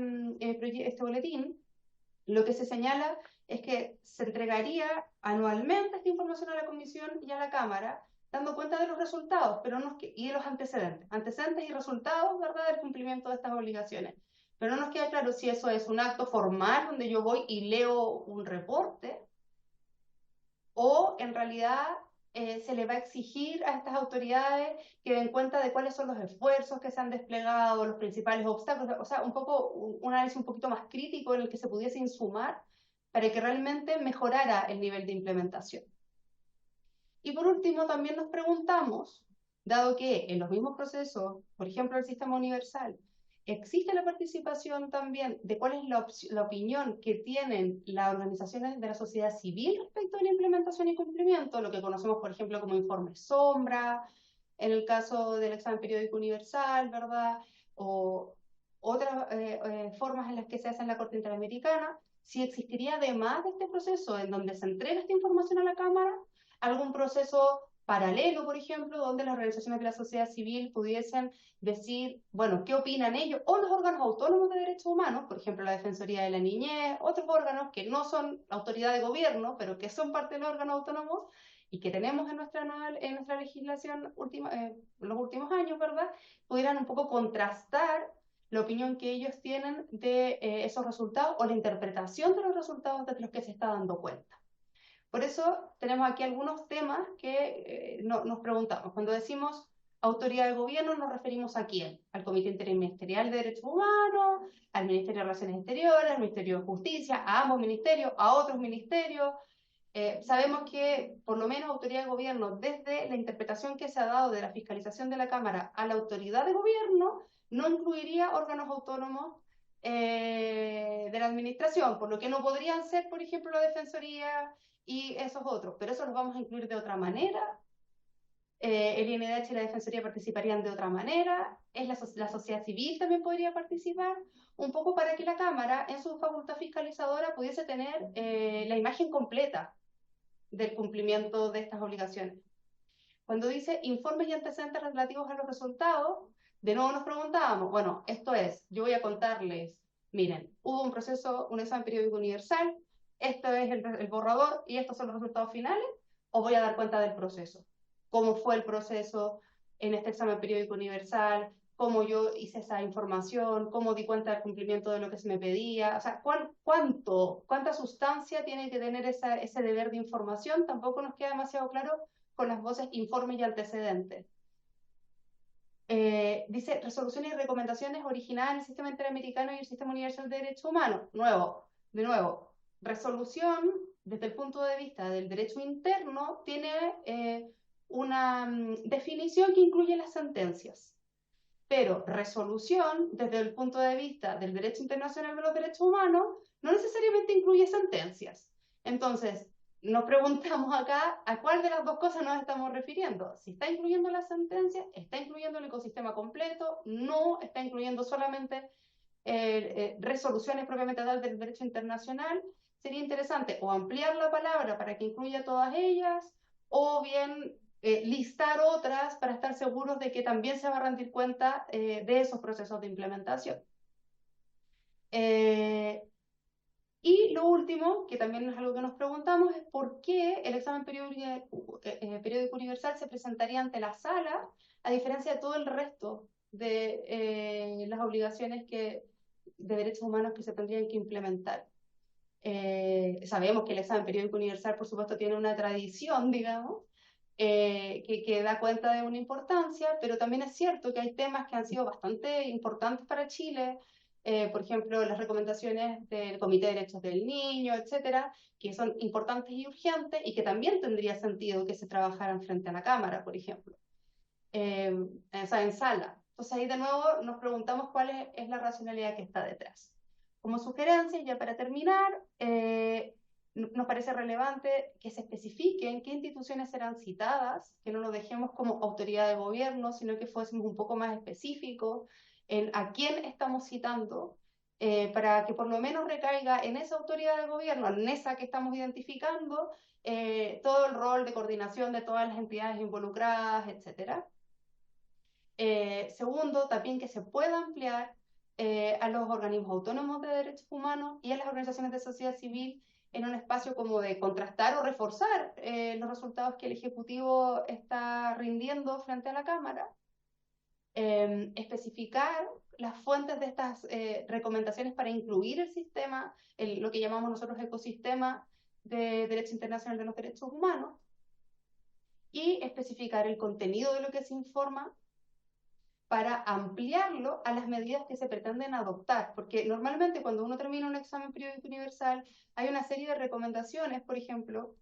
boletín, lo que se señala es que se entregaría anualmente esta información a la Comisión y a la Cámara, dando cuenta de los resultados y de los antecedentes y resultados, ¿verdad?, del cumplimiento de estas obligaciones. Pero no nos queda claro si eso es un acto formal donde yo voy y leo un reporte, o en realidad se le va a exigir a estas autoridades que den cuenta de cuáles son los esfuerzos que se han desplegado, los principales obstáculos, o sea, un análisis un poquito más crítico en el que se pudiese insumar para que realmente mejorara el nivel de implementación. Y por último, también nos preguntamos, dado que en los mismos procesos, por ejemplo, el sistema universal, existe la participación también de cuál es la opinión que tienen las organizaciones de la sociedad civil respecto a la implementación y cumplimiento, lo que conocemos, por ejemplo, como informe sombra, en el caso del examen periódico universal, ¿verdad? O otras formas en las que se hace en la Corte Interamericana, si existiría además de este proceso en donde se entrega esta información a la Cámara, algún proceso paralelo, por ejemplo, donde las organizaciones de la sociedad civil pudiesen decir, bueno, ¿qué opinan ellos? O los órganos autónomos de derechos humanos, por ejemplo, la Defensoría de la Niñez, otros órganos que no son autoridad de gobierno, pero que son parte de los órganos autónomos y que tenemos en nuestra legislación los últimos años, ¿verdad? Pudieran un poco contrastar la opinión que ellos tienen de esos resultados o la interpretación de los resultados de los que se está dando cuenta. Por eso tenemos aquí algunos temas que nos preguntamos. Cuando decimos autoridad de gobierno, ¿nos referimos a quién? ¿Al Comité Interministerial de Derechos Humanos? ¿Al Ministerio de Relaciones Exteriores? ¿Al Ministerio de Justicia? ¿A ambos ministerios? ¿A otros ministerios? Sabemos que por lo menos autoridad de gobierno, desde la interpretación que se ha dado de la fiscalización de la Cámara a la autoridad de gobierno, no incluiría órganos autónomos de la administración, por lo que no podrían ser, por ejemplo, la Defensoría y esos otros, pero eso los vamos a incluir de otra manera. El INDH y la Defensoría participarían de otra manera, la sociedad civil también podría participar, un poco para que la Cámara, en su facultad fiscalizadora, pudiese tener la imagen completa del cumplimiento de estas obligaciones. Cuando dice informes y antecedentes relativos a los resultados, de nuevo nos preguntábamos, bueno, esto es, yo voy a contarles, miren, hubo un proceso, un examen periódico universal, esto es el borrador y estos son los resultados finales, o voy a dar cuenta del proceso. ¿Cómo fue el proceso en este examen periódico universal? ¿Cómo yo hice esa información? ¿Cómo di cuenta del cumplimiento de lo que se me pedía? O sea, ¿cuánta sustancia tiene que tener ese deber de información? Tampoco nos queda demasiado claro con las voces informes y antecedentes. Dice, resoluciones y recomendaciones originadas en el sistema interamericano y el sistema universal de derechos humanos. De nuevo, resolución, desde el punto de vista del derecho interno, tiene una definición que incluye las sentencias. Pero resolución, desde el punto de vista del derecho internacional de los derechos humanos, no necesariamente incluye sentencias. Entonces, nos preguntamos acá a cuál de las dos cosas nos estamos refiriendo. Si está incluyendo las sentencias, está incluyendo el ecosistema completo, no está incluyendo solamente resoluciones propiamente tal del derecho internacional. Sería interesante o ampliar la palabra para que incluya todas ellas, o bien listar otras para estar seguros de que también se va a rendir cuenta de esos procesos de implementación. Y lo último, que también es algo que nos preguntamos, es por qué el examen periódico universal se presentaría ante la sala, a diferencia de todo el resto de las obligaciones de derechos humanos que se tendrían que implementar. Sabemos que el examen periódico universal, por supuesto, tiene una tradición, digamos, que da cuenta de una importancia, pero también es cierto que hay temas que han sido bastante importantes para Chile, por ejemplo, las recomendaciones del Comité de Derechos del Niño, etcétera, que son importantes y urgentes y que también tendría sentido que se trabajaran frente a la Cámara, por ejemplo, o sea, en sala. Entonces ahí de nuevo nos preguntamos cuál es la racionalidad que está detrás. Como sugerencia, ya para terminar, nos parece relevante que se especifique en qué instituciones serán citadas, que no lo dejemos como autoridad de gobierno, sino que fuésemos un poco más específicos en a quién estamos citando, para que por lo menos recaiga en esa autoridad de gobierno, en esa que estamos identificando, todo el rol de coordinación de todas las entidades involucradas, etc. Segundo, también que se pueda ampliar a los organismos autónomos de derechos humanos y a las organizaciones de sociedad civil en un espacio como de contrastar o reforzar los resultados que el Ejecutivo está rindiendo frente a la Cámara. Especificar las fuentes de estas recomendaciones para incluir el sistema, lo que llamamos nosotros ecosistema de derecho internacional de los derechos humanos, y especificar el contenido de lo que se informa para ampliarlo a las medidas que se pretenden adoptar, porque normalmente cuando uno termina un examen periódico universal hay una serie de recomendaciones, por ejemplo,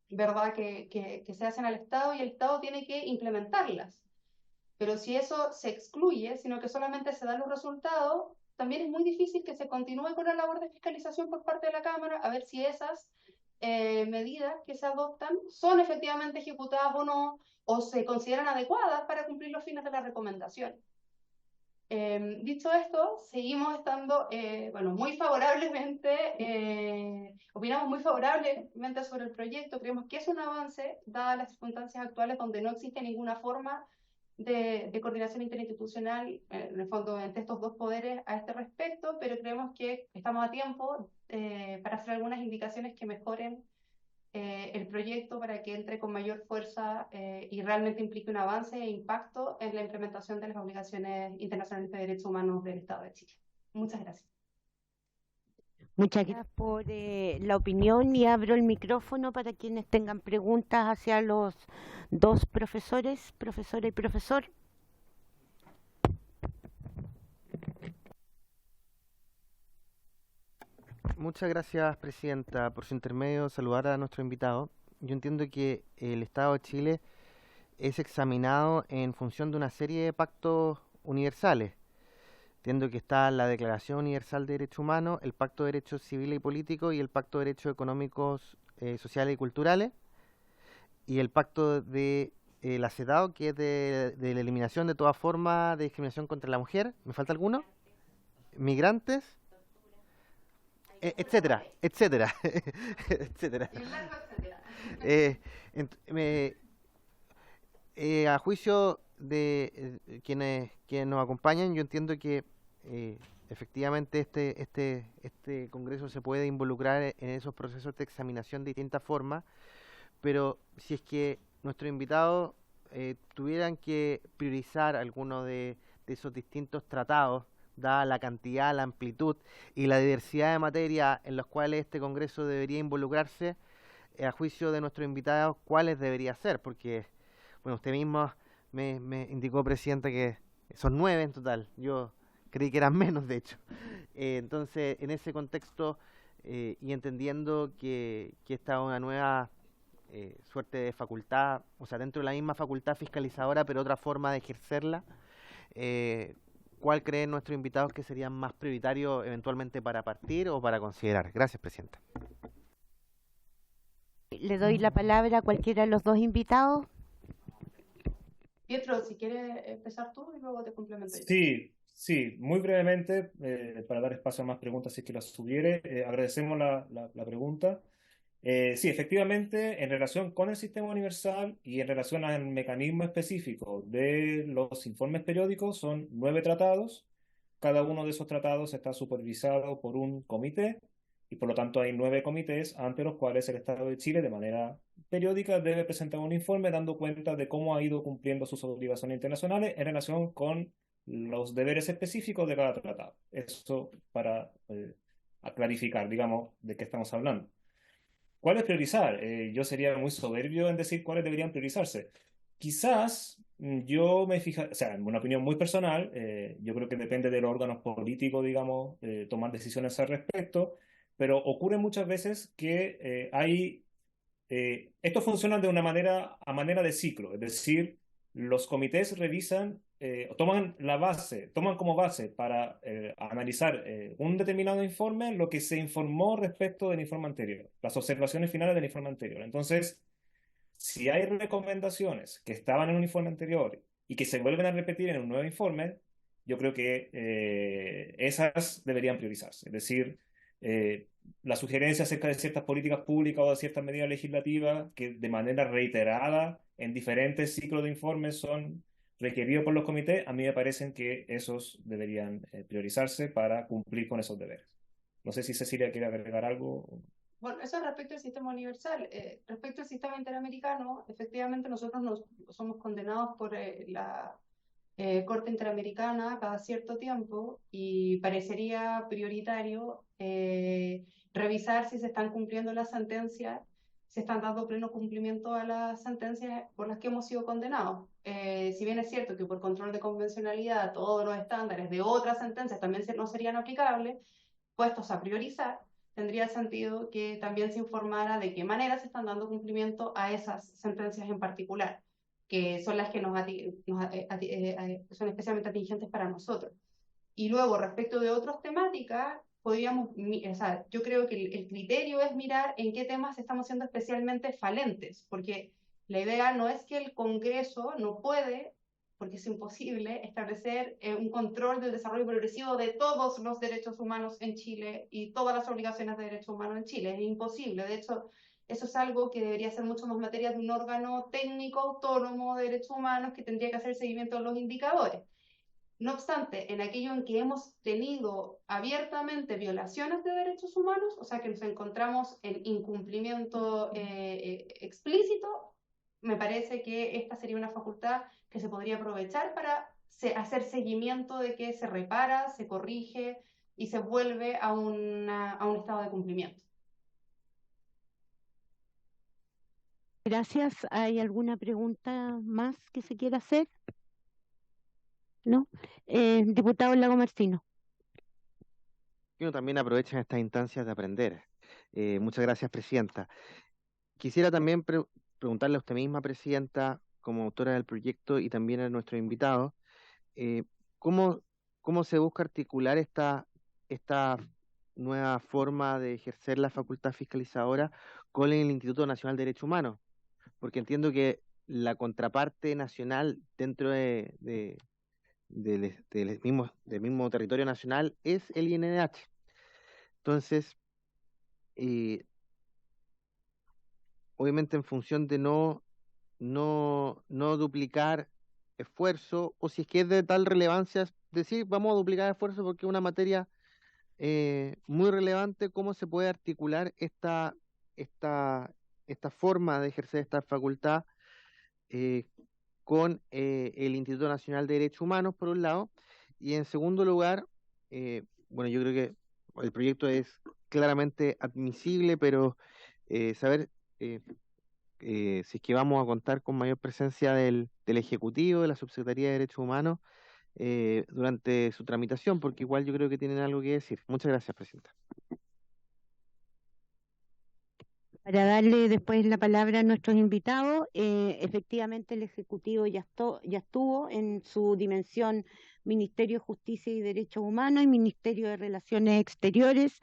¿verdad?, que se hacen al Estado y el Estado tiene que implementarlas. Pero si eso se excluye, sino que solamente se dan los resultados, también es muy difícil que se continúe con la labor de fiscalización por parte de la Cámara, a ver si esas medidas que se adoptan son efectivamente ejecutadas o no, o se consideran adecuadas para cumplir los fines de la recomendación. Dicho esto, seguimos estando, muy favorablemente, opinamos muy favorablemente sobre el proyecto, creemos que es un avance, dadas las circunstancias actuales donde no existe ninguna forma de coordinación interinstitucional, en el fondo, entre estos dos poderes a este respecto, pero creemos que estamos a tiempo para hacer algunas indicaciones que mejoren el proyecto para que entre con mayor fuerza y realmente implique un avance e impacto en la implementación de las obligaciones internacionales de derechos humanos del Estado de Chile. Muchas gracias. Muchas gracias por la opinión y abro el micrófono para quienes tengan preguntas hacia los dos profesores, profesora y profesor. Muchas gracias, Presidenta. Por su intermedio, saludar a nuestro invitado. Yo entiendo que el Estado de Chile es examinado en función de una serie de pactos universales. Entiendo que está la Declaración Universal de Derechos Humanos, el Pacto de Derechos Civiles y Políticos y el Pacto de Derechos Económicos, Sociales y Culturales, y el Pacto de la CEDAW, que es de la eliminación de toda forma de discriminación contra la mujer. ¿Me falta alguno? Migrantes, etcétera, etcétera, etcétera. A juicio de quienes nos acompañan, yo entiendo que efectivamente este Congreso se puede involucrar en esos procesos de examinación de distintas formas, pero si es que nuestros invitados tuvieran que priorizar alguno de esos distintos tratados, dada la cantidad, la amplitud y la diversidad de materias en las cuales este Congreso debería involucrarse, a juicio de nuestros invitados, ¿cuáles debería ser? Porque, bueno, usted mismo me indicó, Presidenta, que son 9 en total. Yo creí que eran menos, de hecho. Entonces, en ese contexto, y entendiendo que esta es una nueva suerte de facultad, o sea, dentro de la misma facultad fiscalizadora, pero otra forma de ejercerla, ¿cuál creen nuestros invitados que serían más prioritarios eventualmente para partir o para considerar? Gracias, Presidenta. Le doy la palabra a cualquiera de los dos invitados. Pietro, si quieres empezar tú y luego te complemento yo. Sí, muy brevemente, para dar espacio a más preguntas si es que las hubiere. Agradecemos la pregunta. Sí, efectivamente, en relación con el sistema universal y en relación al mecanismo específico de los informes periódicos, son 9 tratados. Cada uno de esos tratados está supervisado por un comité y por lo tanto hay 9 comités ante los cuales el Estado de Chile de manera periódica debe presentar un informe dando cuenta de cómo ha ido cumpliendo sus obligaciones internacionales en relación con los deberes específicos de cada tratado. Eso para clarificar, digamos, de qué estamos hablando. ¿Cuáles priorizar? Yo sería muy soberbio en decir cuáles deberían priorizarse. Quizás yo me fijaría, o sea, en una opinión muy personal, yo creo que depende de los órganos políticos, digamos, tomar decisiones al respecto, pero ocurre muchas veces que esto funciona de una manera, a manera de ciclo, es decir, los comités revisan toman como base para analizar un determinado informe lo que se informó respecto del informe anterior, las observaciones finales del informe anterior. Entonces, si hay recomendaciones que estaban en un informe anterior y que se vuelven a repetir en un nuevo informe, yo creo que esas deberían priorizarse. Es decir, la sugerencia acerca de ciertas políticas públicas o de ciertas medidas legislativas que de manera reiterada en diferentes ciclos de informes son requeridos por los comités, a mí me parecen que esos deberían priorizarse para cumplir con esos deberes. No sé si Cecilia quiere agregar algo. Bueno, eso respecto al sistema universal. Respecto al sistema interamericano, efectivamente nosotros somos condenados por la Corte Interamericana cada cierto tiempo y parecería prioritario revisar si se están cumpliendo las sentencias, si están dando pleno cumplimiento a las sentencias por las que hemos sido condenados. Si bien es cierto que por control de convencionalidad todos los estándares de otras sentencias también no serían aplicables, puestos a priorizar, tendría sentido que también se informara de qué manera se están dando cumplimiento a esas sentencias en particular, que son las que son especialmente atingentes para nosotros. Y luego, respecto de otras temáticas, yo creo que el criterio es mirar en qué temas estamos siendo especialmente falentes, porque la idea no es que el Congreso no puede, porque es imposible, establecer un control del desarrollo progresivo de todos los derechos humanos en Chile y todas las obligaciones de derechos humanos en Chile. Es imposible. De hecho, eso es algo que debería ser mucho más materia de un órgano técnico autónomo de derechos humanos que tendría que hacer seguimiento de los indicadores. No obstante, en aquello en que hemos tenido abiertamente violaciones de derechos humanos, o sea que nos encontramos en incumplimiento explícito, me parece que esta sería una facultad que se podría aprovechar para hacer seguimiento de que se repara, se corrige y se vuelve a un estado de cumplimiento. Gracias. ¿Hay alguna pregunta más que se quiera hacer? ¿No? Diputado Lago Martino. Uno también aprovecha estas instancias de aprender. Muchas gracias, Presidenta. Quisiera también preguntarle a usted misma, Presidenta, como autora del proyecto y también a nuestros invitados, ¿cómo se busca articular esta nueva forma de ejercer la facultad fiscalizadora con el Instituto Nacional de Derechos Humanos? Porque entiendo que la contraparte nacional dentro del mismo territorio nacional es el INDH. Entonces, obviamente en función de no duplicar esfuerzo, o si es que es de tal relevancia, decir vamos a duplicar esfuerzo porque es una materia muy relevante, ¿cómo se puede articular esta forma de ejercer esta facultad con el Instituto Nacional de Derechos Humanos, por un lado? Y en segundo lugar, bueno, yo creo que el proyecto es claramente admisible, pero saber si es que vamos a contar con mayor presencia del Ejecutivo, de la Subsecretaría de Derechos Humanos, durante su tramitación, porque igual yo creo que tienen algo que decir. Muchas gracias, Presidenta. Para darle después la palabra a nuestros invitados, efectivamente el Ejecutivo ya estuvo en su dimensión Ministerio de Justicia y Derechos Humanos y Ministerio de Relaciones Exteriores,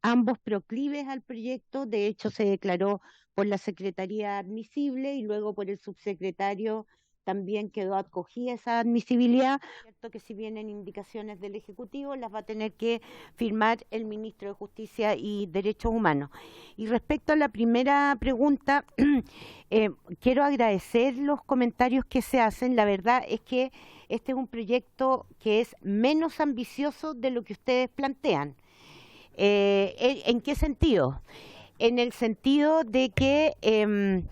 ambos proclives al proyecto. De hecho, se declaró por la Secretaría admisible y luego por el subsecretario también quedó acogida esa admisibilidad. Es cierto que si vienen indicaciones del Ejecutivo, las va a tener que firmar el Ministro de Justicia y Derechos Humanos. Y respecto a la primera pregunta, quiero agradecer los comentarios que se hacen. La verdad es que este es un proyecto que es menos ambicioso de lo que ustedes plantean. ¿En qué sentido? En el sentido de que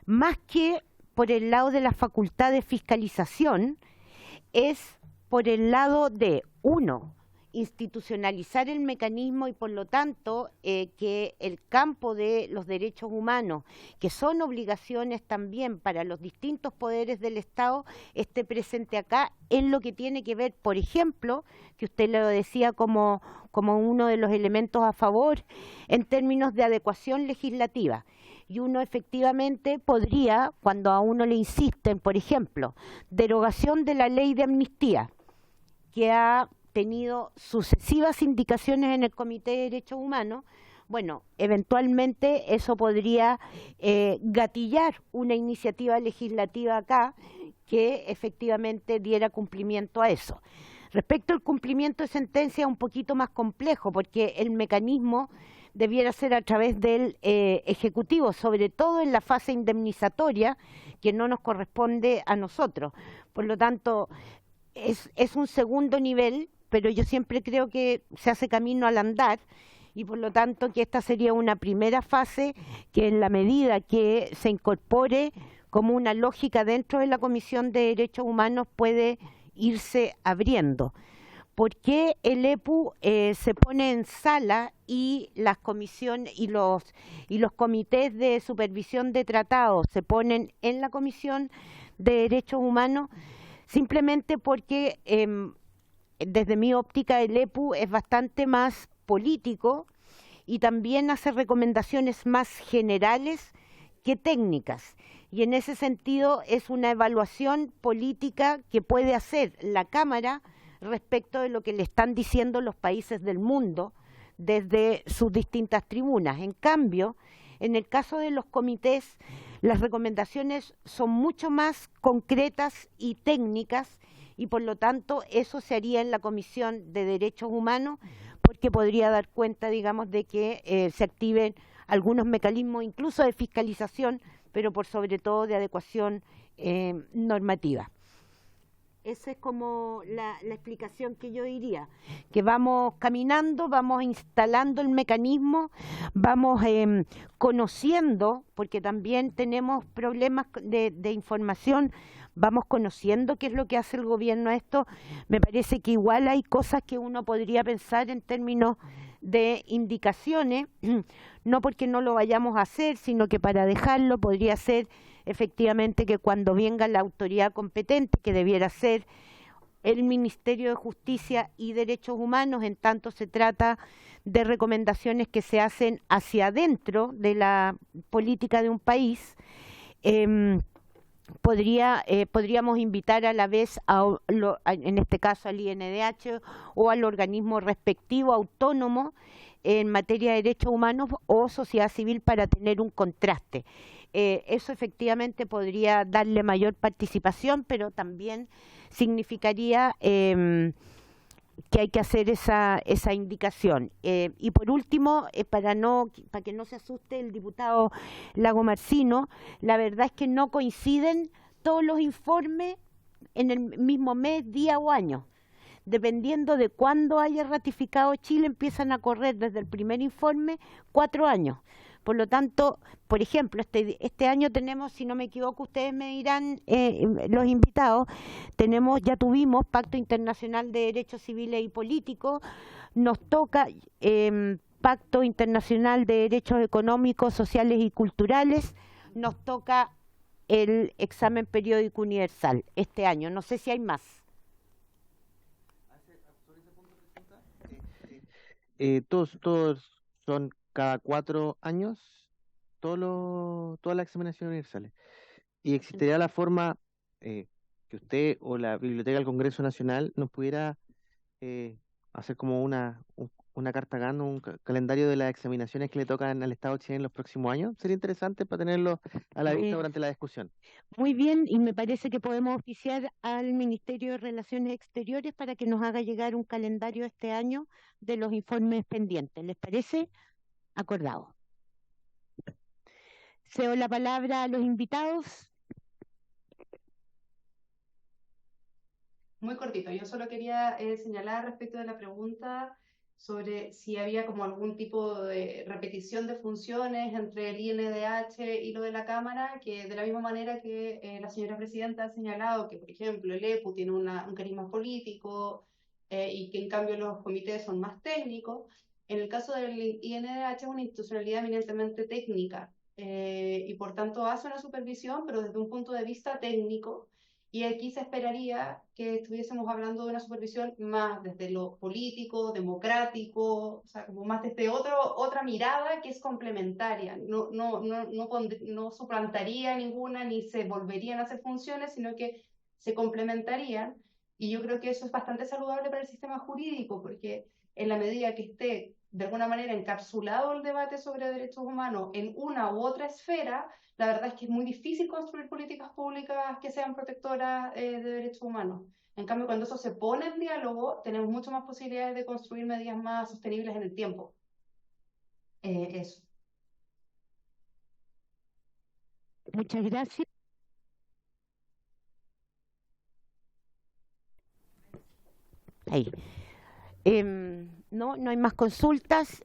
más que por el lado de la facultad de fiscalización, es por el lado de, uno, institucionalizar el mecanismo y por lo tanto que el campo de los derechos humanos, que son obligaciones también para los distintos poderes del Estado, esté presente acá en lo que tiene que ver, por ejemplo, que usted lo decía como uno de los elementos a favor en términos de adecuación legislativa. y uno efectivamente podría, cuando a uno le insisten, por ejemplo, derogación de la ley de amnistía, que ha tenido sucesivas indicaciones en el Comité de Derechos Humanos, bueno, eventualmente eso podría gatillar una iniciativa legislativa acá que efectivamente diera cumplimiento a eso. Respecto al cumplimiento de sentencia, es un poquito más complejo, porque el mecanismo debiera ser a través del Ejecutivo, sobre todo en la fase indemnizatoria, que no nos corresponde a nosotros. Por lo tanto, es un segundo nivel, pero yo siempre creo que se hace camino al andar, y por lo tanto que esta sería una primera fase que, en la medida que se incorpore como una lógica dentro de la Comisión de Derechos Humanos, puede irse abriendo. ¿Por qué el EPU se pone en sala y las comisiones y los comités de supervisión de tratados se ponen en la Comisión de Derechos Humanos? Simplemente porque desde mi óptica el EPU es bastante más político y también hace recomendaciones más generales que técnicas. Y en ese sentido es una evaluación política que puede hacer la Cámara respecto de lo que le están diciendo los países del mundo desde sus distintas tribunas. En cambio, en el caso de los comités, las recomendaciones son mucho más concretas y técnicas, y por lo tanto eso se haría en la Comisión de Derechos Humanos, porque podría dar cuenta, digamos, de que se activen algunos mecanismos incluso de fiscalización, pero por sobre todo de adecuación normativa. Esa es como la explicación que yo diría, que vamos caminando, vamos instalando el mecanismo, vamos conociendo, porque también tenemos problemas de información, vamos conociendo qué es lo que hace el gobierno a esto. Me parece que igual hay cosas que uno podría pensar en términos de indicaciones, no porque no lo vayamos a hacer, sino que para dejarlo podría ser efectivamente que cuando venga la autoridad competente, que debiera ser el Ministerio de Justicia y Derechos Humanos, en tanto se trata de recomendaciones que se hacen hacia adentro de la política de un país, podríamos invitar a la vez, en este caso al INDH o al organismo respectivo autónomo en materia de derechos humanos o sociedad civil, para tener un contraste. Eso efectivamente podría darle mayor participación, pero también significaría que hay que hacer esa indicación. Y por último, para que no se asuste el diputado Lagomarsino, la verdad es que no coinciden todos los informes en el mismo mes, día o año. Dependiendo de cuándo haya ratificado Chile, empiezan a correr desde el primer informe 4 años. Por lo tanto, por ejemplo, este año tenemos, si no me equivoco, ustedes me dirán, los invitados, ya tuvimos Pacto Internacional de Derechos Civiles y Políticos, nos toca Pacto Internacional de Derechos Económicos, Sociales y Culturales, nos toca el examen periódico universal este año. No sé si hay más. Todos son cada 4 años, todas las examinaciones universales. Y existiría la forma que usted o la Biblioteca del Congreso Nacional nos pudiera hacer como una carta gano, un calendario de las examinaciones que le tocan al Estado chileno en los próximos años. Sería interesante para tenerlo a la vista durante la discusión. Muy bien, y me parece que podemos oficiar al Ministerio de Relaciones Exteriores para que nos haga llegar un calendario este año de los informes pendientes. ¿Les parece? Acordado. Cedo la palabra a los invitados. Muy cortito, yo solo quería señalar respecto de la pregunta sobre si había como algún tipo de repetición de funciones entre el INDH y lo de la Cámara, que de la misma manera que la señora presidenta ha señalado que, por ejemplo, el EPU tiene un cariz más político y que en cambio los comités son más técnicos, en el caso del INDH es una institucionalidad eminentemente técnica y por tanto hace una supervisión, pero desde un punto de vista técnico, Y aquí se esperaría que estuviésemos hablando de una supervisión más desde lo político, democrático, o sea, como más desde otra mirada que es complementaria. No suplantaría ninguna ni se volverían a hacer funciones, sino que se complementarían. Y yo creo que eso es bastante saludable para el sistema jurídico, porque en la medida que esté de alguna manera encapsulado el debate sobre derechos humanos en una u otra esfera, la verdad es que es muy difícil construir políticas públicas que sean protectoras de derechos humanos. En cambio, cuando eso se pone en diálogo, tenemos mucho más posibilidades de construir medidas más sostenibles en el tiempo. Eso. Muchas gracias. Ahí. No hay más consultas.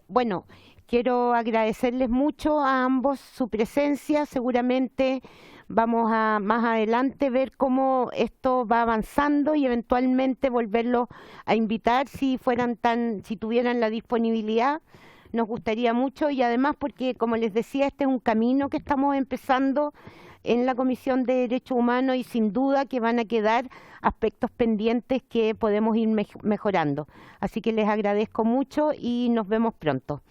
Bueno, quiero agradecerles mucho a ambos su presencia. Seguramente vamos a más adelante ver cómo esto va avanzando y eventualmente volverlos a invitar si tuvieran la disponibilidad. Nos gustaría mucho y además porque, como les decía, este es un camino que estamos empezando en la Comisión de Derechos Humanos y sin duda que van a quedar aspectos pendientes que podemos ir mejorando. Así que les agradezco mucho y nos vemos pronto.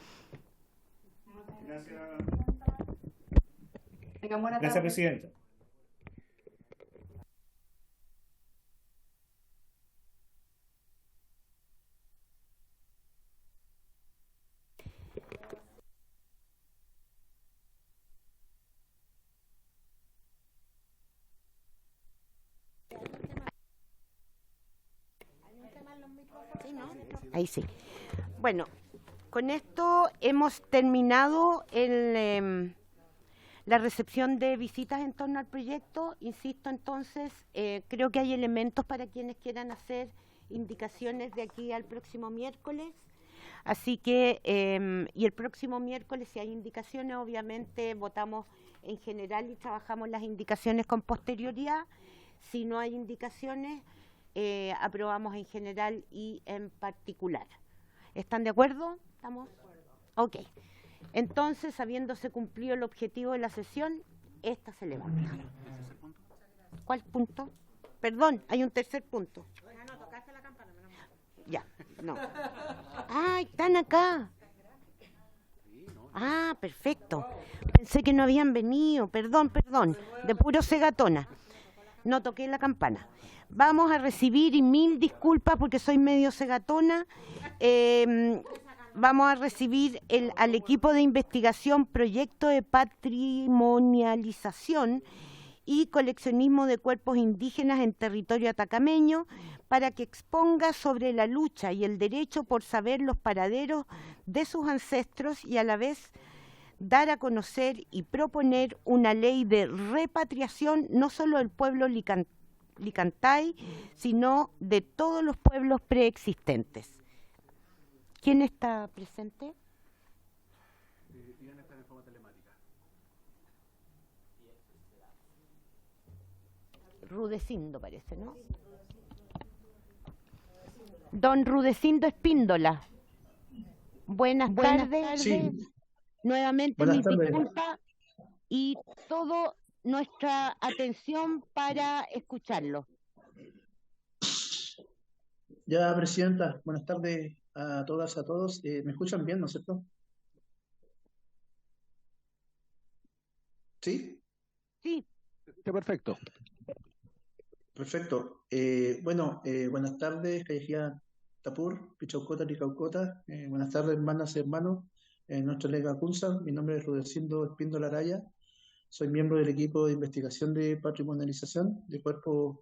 Gracias, Presidenta. Ahí sí. Bueno, con esto hemos terminado la recepción de visitas en torno al proyecto. Insisto, entonces, creo que hay elementos para quienes quieran hacer indicaciones de aquí al próximo miércoles. Así que, y el próximo miércoles, si hay indicaciones, obviamente votamos en general y trabajamos las indicaciones con posterioridad. Si no hay indicaciones, aprobamos en general y en particular. ¿Están de acuerdo? ¿Estamos? Ok. Entonces, habiéndose cumplido el objetivo de la sesión, esta se levanta. ¿Cuál punto? Perdón, hay un tercer punto. Ya, no. Ah, están acá. Ah, perfecto. Pensé que no habían venido. Perdón, de puro cegatona. No toqué la campana. Vamos a recibir, y mil disculpas porque soy medio cegatona, vamos a recibir al equipo de investigación Proyecto de Patrimonialización y Coleccionismo de Cuerpos Indígenas en Territorio Atacameño para que exponga sobre la lucha y el derecho por saber los paraderos de sus ancestros y a la vez dar a conocer y proponer una ley de repatriación no solo del pueblo Licantay, sino de todos los pueblos preexistentes. ¿Quién está presente? Diana está de forma telemática. Rudecindo parece, ¿no? Don Rudecindo Espíndola. Buenas tardes. Sí. Nuevamente Buenas mis tardes. disculpas y toda nuestra atención para escucharlo. Ya, Presidenta, buenas tardes a todas, a todos. ¿Me escuchan bien, no es cierto? ¿Sí? Sí. Está perfecto. Perfecto. Buenas tardes, Cayejía Tapur, Pichaucota, Licaucota. Buenas tardes, hermanas y hermanos. Nuestra lega Kunza, mi nombre es Rudecindo Espíndola Araya. Soy miembro del equipo de investigación de patrimonialización de cuerpos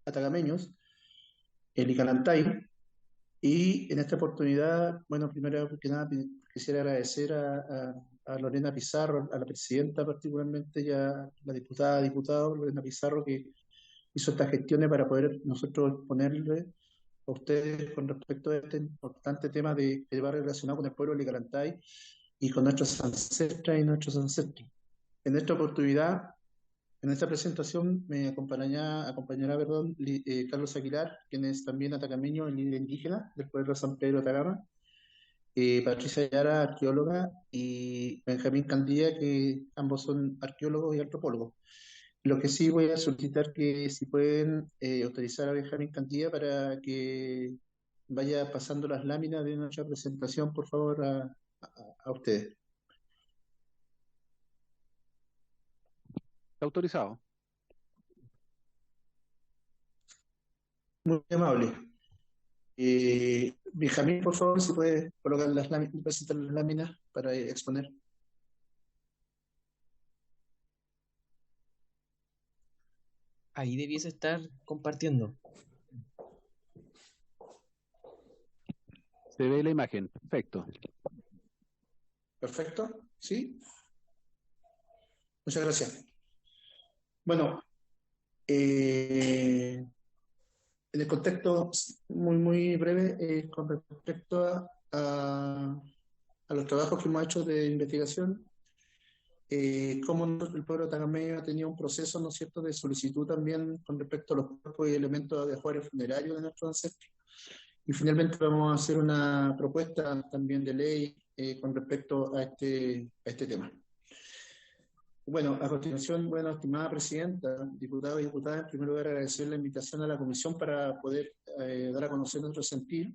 atacameños, el Icalantay. Y en esta oportunidad, bueno, primero que nada quisiera agradecer a Lorena Pizarro, a la presidenta particularmente, y a la diputado Lorena Pizarro, que hizo estas gestiones para poder nosotros exponerle a ustedes con respecto a este importante tema que va relacionado con el pueblo de Licantay y con nuestros ancestras y nuestros ancestros. En esta oportunidad, en esta presentación me acompañará Carlos Aguilar, quien es también atacameño, el líder indígena del pueblo de San Pedro de Atacama, Patricia Ayala, arqueóloga, y Benjamín Candía, que ambos son arqueólogos y antropólogos. Lo que sí voy a solicitar que si pueden autorizar a Benjamín Cantilla para que vaya pasando las láminas de nuestra presentación, por favor, a ustedes. Está autorizado. Muy amable. Benjamín, por favor, si puede colocar las láminas, presentar las láminas para exponer. Ahí debiese estar compartiendo. Se ve la imagen. Perfecto. Perfecto, ¿sí? Muchas gracias. Bueno, en el contexto muy breve, con respecto a los trabajos que hemos hecho de investigación, cómo el pueblo atacameño ha tenido un proceso, ¿no es cierto?, de solicitud también con respecto a los cuerpos y elementos de ajuares funerarios de nuestros ancestros. Y finalmente vamos a hacer una propuesta también de ley con respecto a este tema. Bueno, a continuación, bueno, estimada presidenta, diputados y diputadas, en primer lugar agradecer la invitación a la comisión para poder dar a conocer nuestro sentir,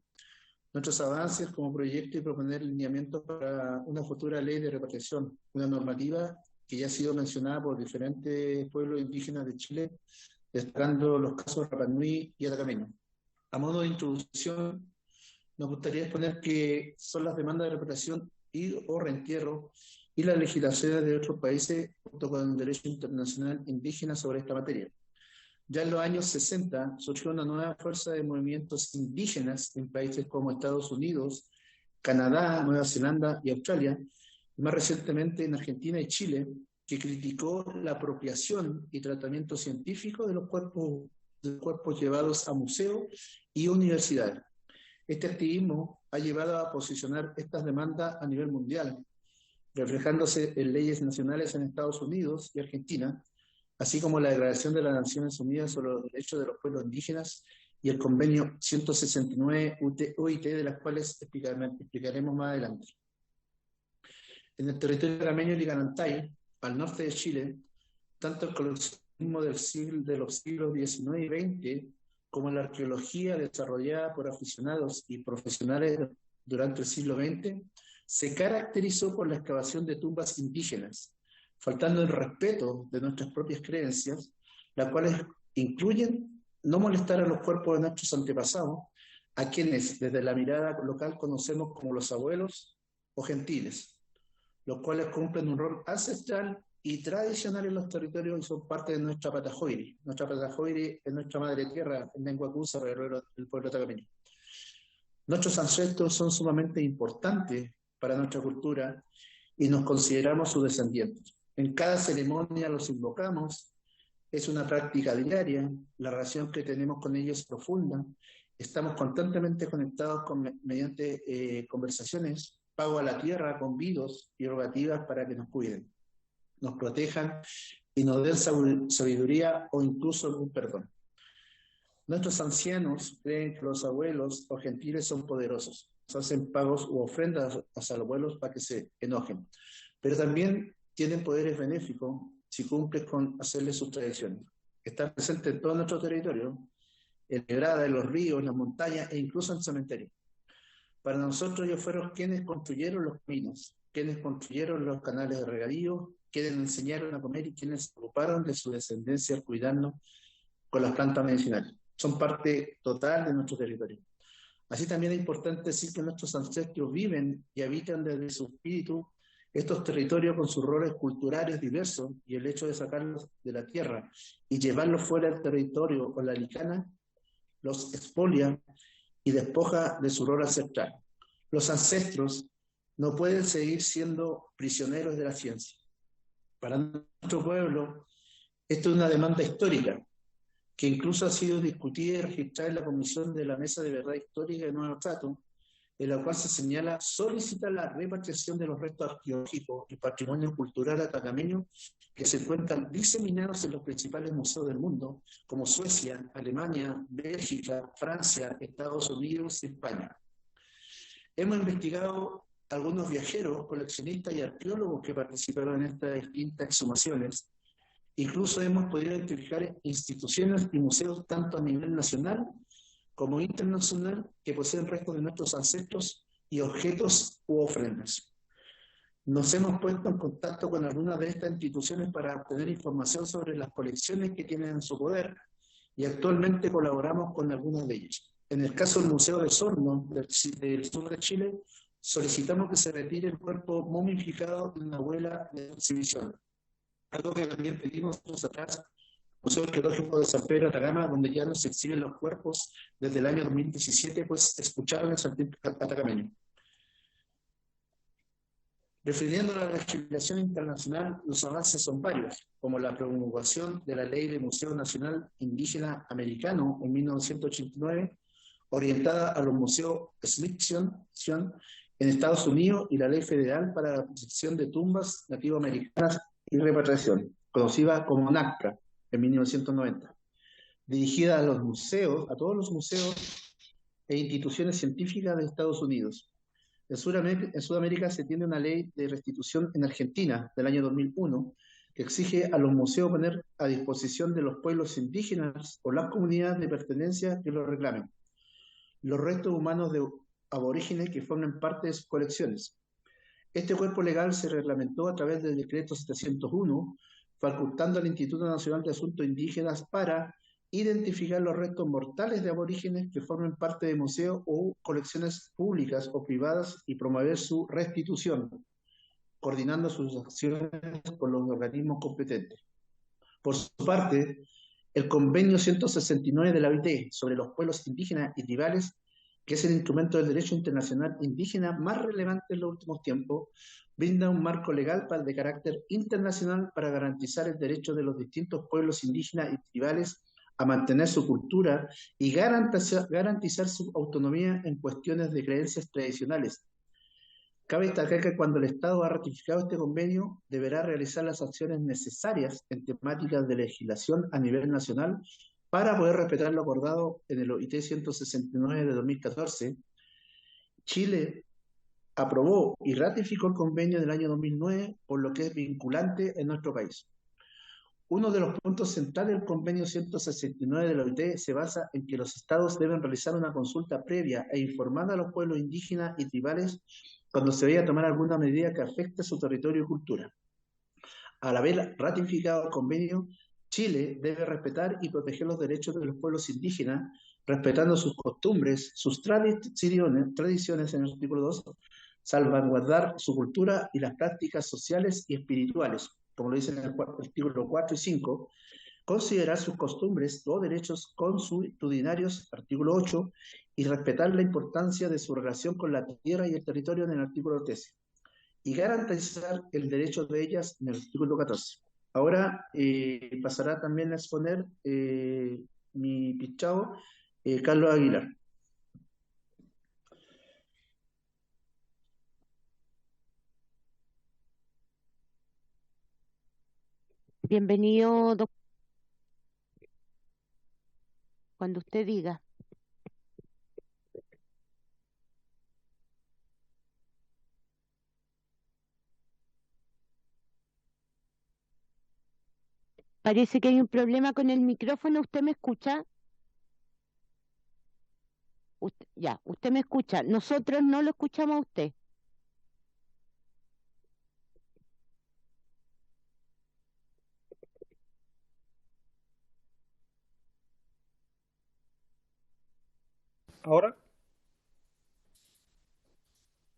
nuestros avances como proyecto y proponer lineamientos para una futura ley de repatriación, una normativa que ya ha sido mencionada por diferentes pueblos indígenas de Chile, destacando los casos de Rapa Nui y Atacameño. A modo de introducción, nos gustaría exponer que son las demandas de repatriación y o reentierro y las legislaciones de otros países junto con el derecho internacional indígena sobre esta materia. Ya en los años 60 surgió una nueva fuerza de movimientos indígenas en países como Estados Unidos, Canadá, Nueva Zelanda y Australia, y más recientemente en Argentina y Chile, que criticó la apropiación y tratamiento científico de los cuerpos llevados a museos y universidades. Este activismo ha llevado a posicionar estas demandas a nivel mundial, reflejándose en leyes nacionales en Estados Unidos y Argentina, así como la Declaración de las Naciones Unidas sobre los Derechos de los Pueblos Indígenas y el Convenio 169 UIT, de las cuales explicaremos más adelante. En el territorio arameño y Liganantay, al norte de Chile, tanto el coleccionismo de los siglos XIX y XX, como la arqueología desarrollada por aficionados y profesionales durante el siglo XX, se caracterizó por la excavación de tumbas indígenas, faltando el respeto de nuestras propias creencias, las cuales incluyen no molestar a los cuerpos de nuestros antepasados, a quienes desde la mirada local conocemos como los abuelos o gentiles, los cuales cumplen un rol ancestral y tradicional en los territorios y son parte de nuestra Patajoiri. Nuestra Patajoiri es nuestra madre tierra, en lengua cusa, el pueblo atacameño. Nuestros ancestros son sumamente importantes para nuestra cultura y nos consideramos sus descendientes. En cada ceremonia los invocamos, es una práctica diaria, la relación que tenemos con ellos es profunda, estamos constantemente conectados mediante conversaciones, pago a la tierra, convidos y rogativas para que nos cuiden, nos protejan y nos den sabiduría o incluso algún perdón. Nuestros ancianos creen que los abuelos o gentiles son poderosos, hacen pagos u ofrendas a los abuelos para que se enojen, pero también tienen poderes benéficos si cumplen con hacerles sus tradiciones. Están presentes en todo nuestro territorio, en quebradas, en los ríos, en las montañas e incluso en cementerios. Para nosotros ellos fueron quienes construyeron los caminos, quienes construyeron los canales de regadío, quienes enseñaron a comer y quienes se ocuparon de su descendencia al cuidarnos con las plantas medicinales. Son parte total de nuestro territorio. Así también es importante decir que nuestros ancestros viven y habitan desde su espíritu estos territorios con sus roles culturales diversos, y el hecho de sacarlos de la tierra y llevarlos fuera del territorio con la licana los expolia y despoja de su rol ancestral. Los ancestros no pueden seguir siendo prisioneros de la ciencia. Para nuestro pueblo, esto es una demanda histórica, que incluso ha sido discutida y registrada en la Comisión de la Mesa de Verdad Histórica de Nuevo Trato, en la cual se señala solicita la repatriación de los restos arqueológicos y patrimonio cultural atacameño que se encuentran diseminados en los principales museos del mundo, como Suecia, Alemania, Bélgica, Francia, Estados Unidos y España. Hemos investigado algunos viajeros, coleccionistas y arqueólogos que participaron en estas distintas exhumaciones, Incluso hemos podido identificar instituciones y museos tanto a nivel nacional como internacional que poseen restos de nuestros ancestros y objetos u ofrendas. Nos hemos puesto en contacto con algunas de estas instituciones para obtener información sobre las colecciones que tienen en su poder y actualmente colaboramos con algunas de ellas. En el caso del Museo de Osorno del sur de Chile, solicitamos que se retire el cuerpo momificado de una abuela de exhibición. Algo que también pedimos años atrás, Museo Arqueológico de San Pedro de Atacama, donde ya no se exhiben los cuerpos desde el año 2017, pues escucharon el santín atacameño. Refiriendo a la legislación internacional, los avances son varios, como la promulgación de la Ley de Museo Nacional Indígena Americano en 1989, orientada a los museos Smithsonian en Estados Unidos, y la Ley Federal para la Protección de Tumbas Nativoamericanas y Repatriación, conocida como NACPRA, en 1990, dirigida a los museos, a todos los museos e instituciones científicas de Estados Unidos. En Sudamérica se tiene una ley de restitución en Argentina del año 2001 que exige a los museos poner a disposición de los pueblos indígenas o las comunidades de pertenencia que los reclamen los restos humanos de aborígenes que formen parte de sus colecciones. Este cuerpo legal se reglamentó a través del decreto 701, facultando al Instituto Nacional de Asuntos Indígenas para identificar los restos mortales de aborígenes que formen parte de museos o colecciones públicas o privadas y promover su restitución, coordinando sus acciones con los organismos competentes. Por su parte, el Convenio 169 de la OIT sobre los pueblos indígenas y tribales, que es el instrumento del derecho internacional indígena más relevante en los últimos tiempos, brinda un marco legal de carácter internacional para garantizar el derecho de los distintos pueblos indígenas y tribales a mantener su cultura y garantizar su autonomía en cuestiones de creencias tradicionales. Cabe destacar que cuando el Estado ha ratificado este convenio, deberá realizar las acciones necesarias en temáticas de legislación a nivel nacional para poder respetar lo acordado en el OIT 169 de 2014. Chile aprobó y ratificó el convenio del año 2009, por lo que es vinculante en nuestro país. Uno de los puntos centrales del convenio 169 de la OIT se basa en que los estados deben realizar una consulta previa e informada a los pueblos indígenas y tribales cuando se vaya a tomar alguna medida que afecte su territorio y cultura. Al haber ratificado el convenio, Chile debe respetar y proteger los derechos de los pueblos indígenas, respetando sus costumbres, sus tradiciones en el artículo 2, salvaguardar su cultura y las prácticas sociales y espirituales, como lo dice en el artículo 4 y 5, considerar sus costumbres o derechos consuetudinarios, artículo 8, y respetar la importancia de su relación con la tierra y el territorio en el artículo 13, y garantizar el derecho de ellas en el artículo 14. Ahora pasará también a exponer mi pichao, Carlos Aguilar. Bienvenido, doctor. Cuando usted diga. Parece que hay un problema con el micrófono. ¿Usted me escucha? Usted me escucha. Nosotros no lo escuchamos a usted. ¿Ahora?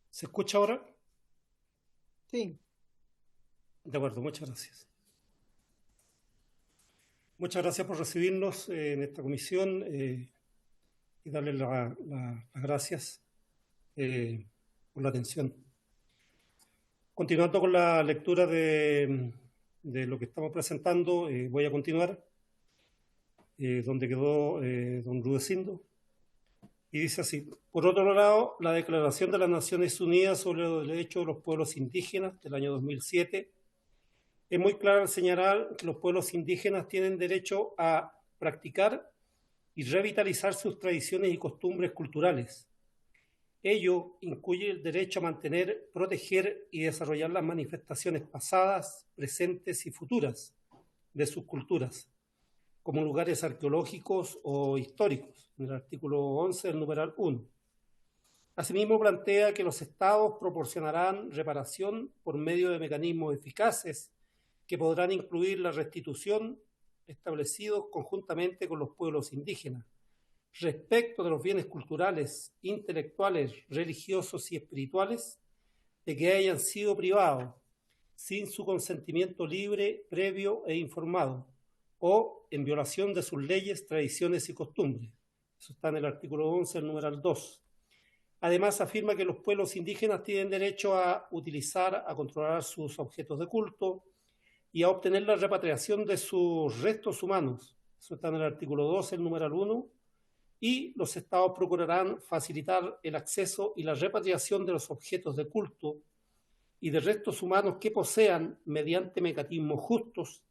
¿Se escucha ahora? Sí. De acuerdo, muchas gracias. Muchas gracias por recibirnos en esta comisión y darle las gracias por la atención. Continuando con la lectura de lo que estamos presentando, voy a continuar donde quedó don Rudecindo. Y dice así: por otro lado, la Declaración de las Naciones Unidas sobre los Derechos de los Pueblos Indígenas del año 2007 es muy clara al señalar que los pueblos indígenas tienen derecho a practicar y revitalizar sus tradiciones y costumbres culturales. Ello incluye el derecho a mantener, proteger y desarrollar las manifestaciones pasadas, presentes y futuras, de sus culturas, como lugares arqueológicos o históricos, en el artículo 11 del numeral 1. Asimismo, plantea que los estados proporcionarán reparación por medio de mecanismos eficaces que podrán incluir la restitución establecidos conjuntamente con los pueblos indígenas, respecto de los bienes culturales, intelectuales, religiosos y espirituales de que hayan sido privados sin su consentimiento libre, previo e informado, o en violación de sus leyes, tradiciones y costumbres. Eso está en el artículo 11, el numeral 2. Además, afirma que los pueblos indígenas tienen derecho a utilizar, a controlar sus objetos de culto y a obtener la repatriación de sus restos humanos. Eso está en el artículo 12, el numeral 1. Y los estados procurarán facilitar el acceso y la repatriación de los objetos de culto y de restos humanos que posean mediante mecanismos justos,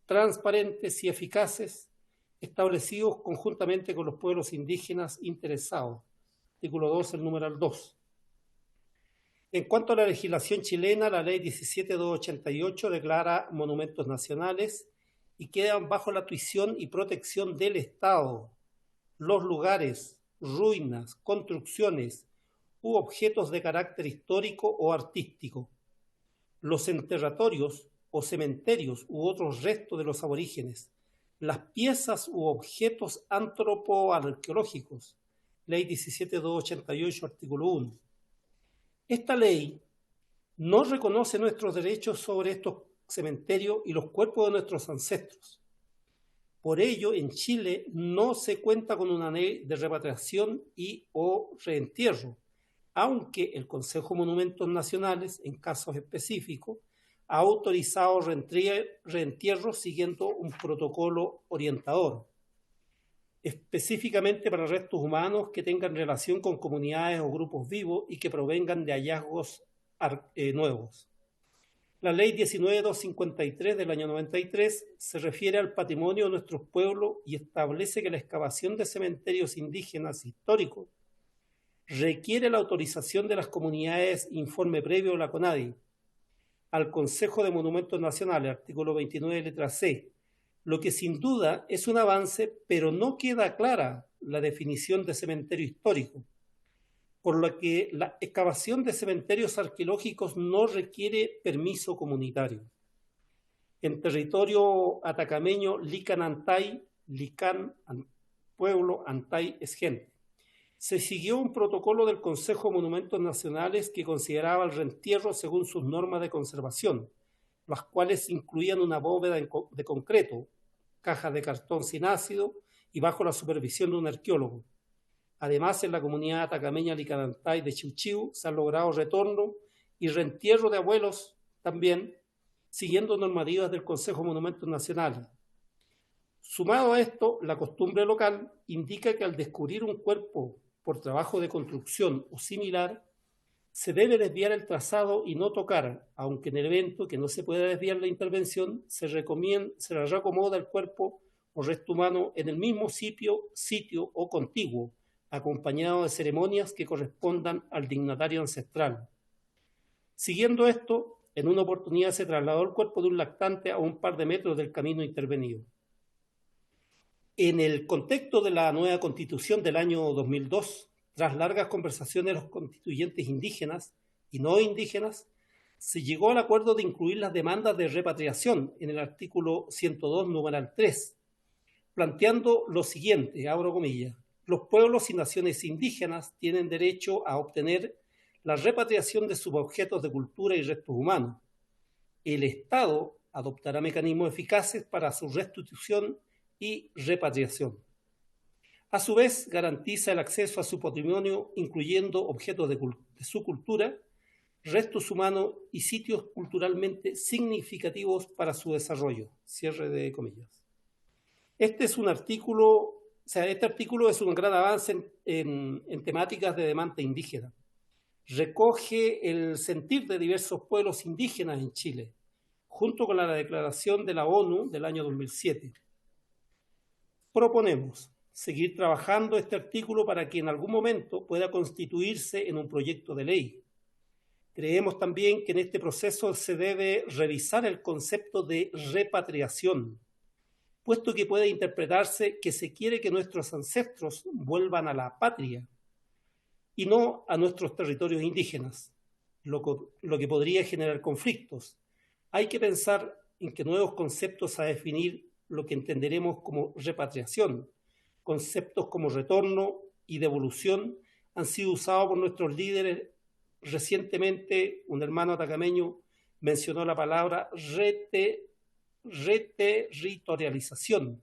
transparentes y eficaces, establecidos conjuntamente con los pueblos indígenas interesados. Artículo 2, el numeral 2. En cuanto a la legislación chilena, la ley 17288 declara monumentos nacionales y quedan bajo la tuición y protección del Estado los lugares, ruinas, construcciones u objetos de carácter histórico o artístico, los enterratorios o cementerios u otros restos de los aborígenes, las piezas u objetos antropoarqueológicos, ley 17288, artículo 1. Esta ley no reconoce nuestros derechos sobre estos cementerios y los cuerpos de nuestros ancestros. Por ello, en Chile no se cuenta con una ley de repatriación y o reentierro, aunque el Consejo de Monumentos Nacionales, en casos específicos, ha autorizado reentierro siguiendo un protocolo orientador, específicamente para restos humanos que tengan relación con comunidades o grupos vivos y que provengan de hallazgos nuevos. La ley 19253 del año 93 se refiere al patrimonio de nuestros pueblos y establece que la excavación de cementerios indígenas históricos requiere la autorización de las comunidades, informe previo de la CONADI, al Consejo de Monumentos Nacionales, artículo 29, letra C, lo que sin duda es un avance, pero no queda clara la definición de cementerio histórico, por lo que la excavación de cementerios arqueológicos no requiere permiso comunitario. En territorio atacameño, Lican Antay, Lican, pueblo, Antay es gente. Se siguió un protocolo del Consejo de Monumentos Nacionales que consideraba el reentierro según sus normas de conservación, las cuales incluían una bóveda de concreto, cajas de cartón sin ácido y bajo la supervisión de un arqueólogo. Además, en la comunidad atacameña Licanantay de Chiuchiu se han logrado retorno y reentierro de abuelos también, siguiendo normativas del Consejo de Monumentos Nacionales. Sumado a esto, la costumbre local indica que al descubrir un cuerpo por trabajo de construcción o similar, se debe desviar el trazado y no tocar, aunque en el evento que no se pueda desviar la intervención, se le reacomoda el cuerpo o resto humano en el mismo sitio o contiguo, acompañado de ceremonias que correspondan al dignatario ancestral. Siguiendo esto, en una oportunidad se trasladó el cuerpo de un lactante a un par de metros del camino intervenido. En el contexto de la nueva Constitución del año 2002, tras largas conversaciones de los constituyentes indígenas y no indígenas, se llegó al acuerdo de incluir las demandas de repatriación en el artículo 102, numeral 3, planteando lo siguiente, abro comillas: los pueblos y naciones indígenas tienen derecho a obtener la repatriación de sus objetos de cultura y restos humanos. El Estado adoptará mecanismos eficaces para su restitución y repatriación. A su vez, garantiza el acceso a su patrimonio, incluyendo objetos de su cultura, restos humanos y sitios culturalmente significativos para su desarrollo. Cierre de comillas. Este artículo es un gran avance en temáticas de demanda indígena. Recoge el sentir de diversos pueblos indígenas en Chile, junto con la declaración de la ONU del año 2007. Proponemos seguir trabajando este artículo para que en algún momento pueda constituirse en un proyecto de ley. Creemos también que en este proceso se debe revisar el concepto de repatriación, puesto que puede interpretarse que se quiere que nuestros ancestros vuelvan a la patria y no a nuestros territorios indígenas, lo que podría generar conflictos. Hay que pensar en que nuevos conceptos a definir lo que entenderemos como repatriación, conceptos como retorno y devolución han sido usados por nuestros líderes. Recientemente, un hermano atacameño mencionó la palabra reterritorialización.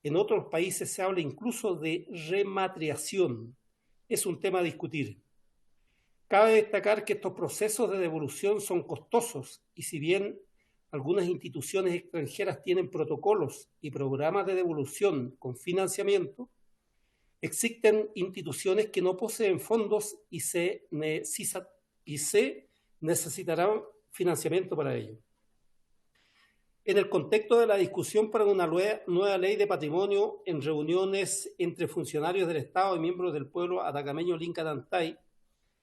En otros países se habla incluso de rematriación. Es un tema a discutir. Cabe destacar que estos procesos de devolución son costosos y si bien algunas instituciones extranjeras tienen protocolos y programas de devolución con financiamiento, existen instituciones que no poseen fondos y se necesitará financiamiento para ello. En el contexto de la discusión para una nueva ley de patrimonio en reuniones entre funcionarios del Estado y miembros del pueblo atacameño Lincanantay,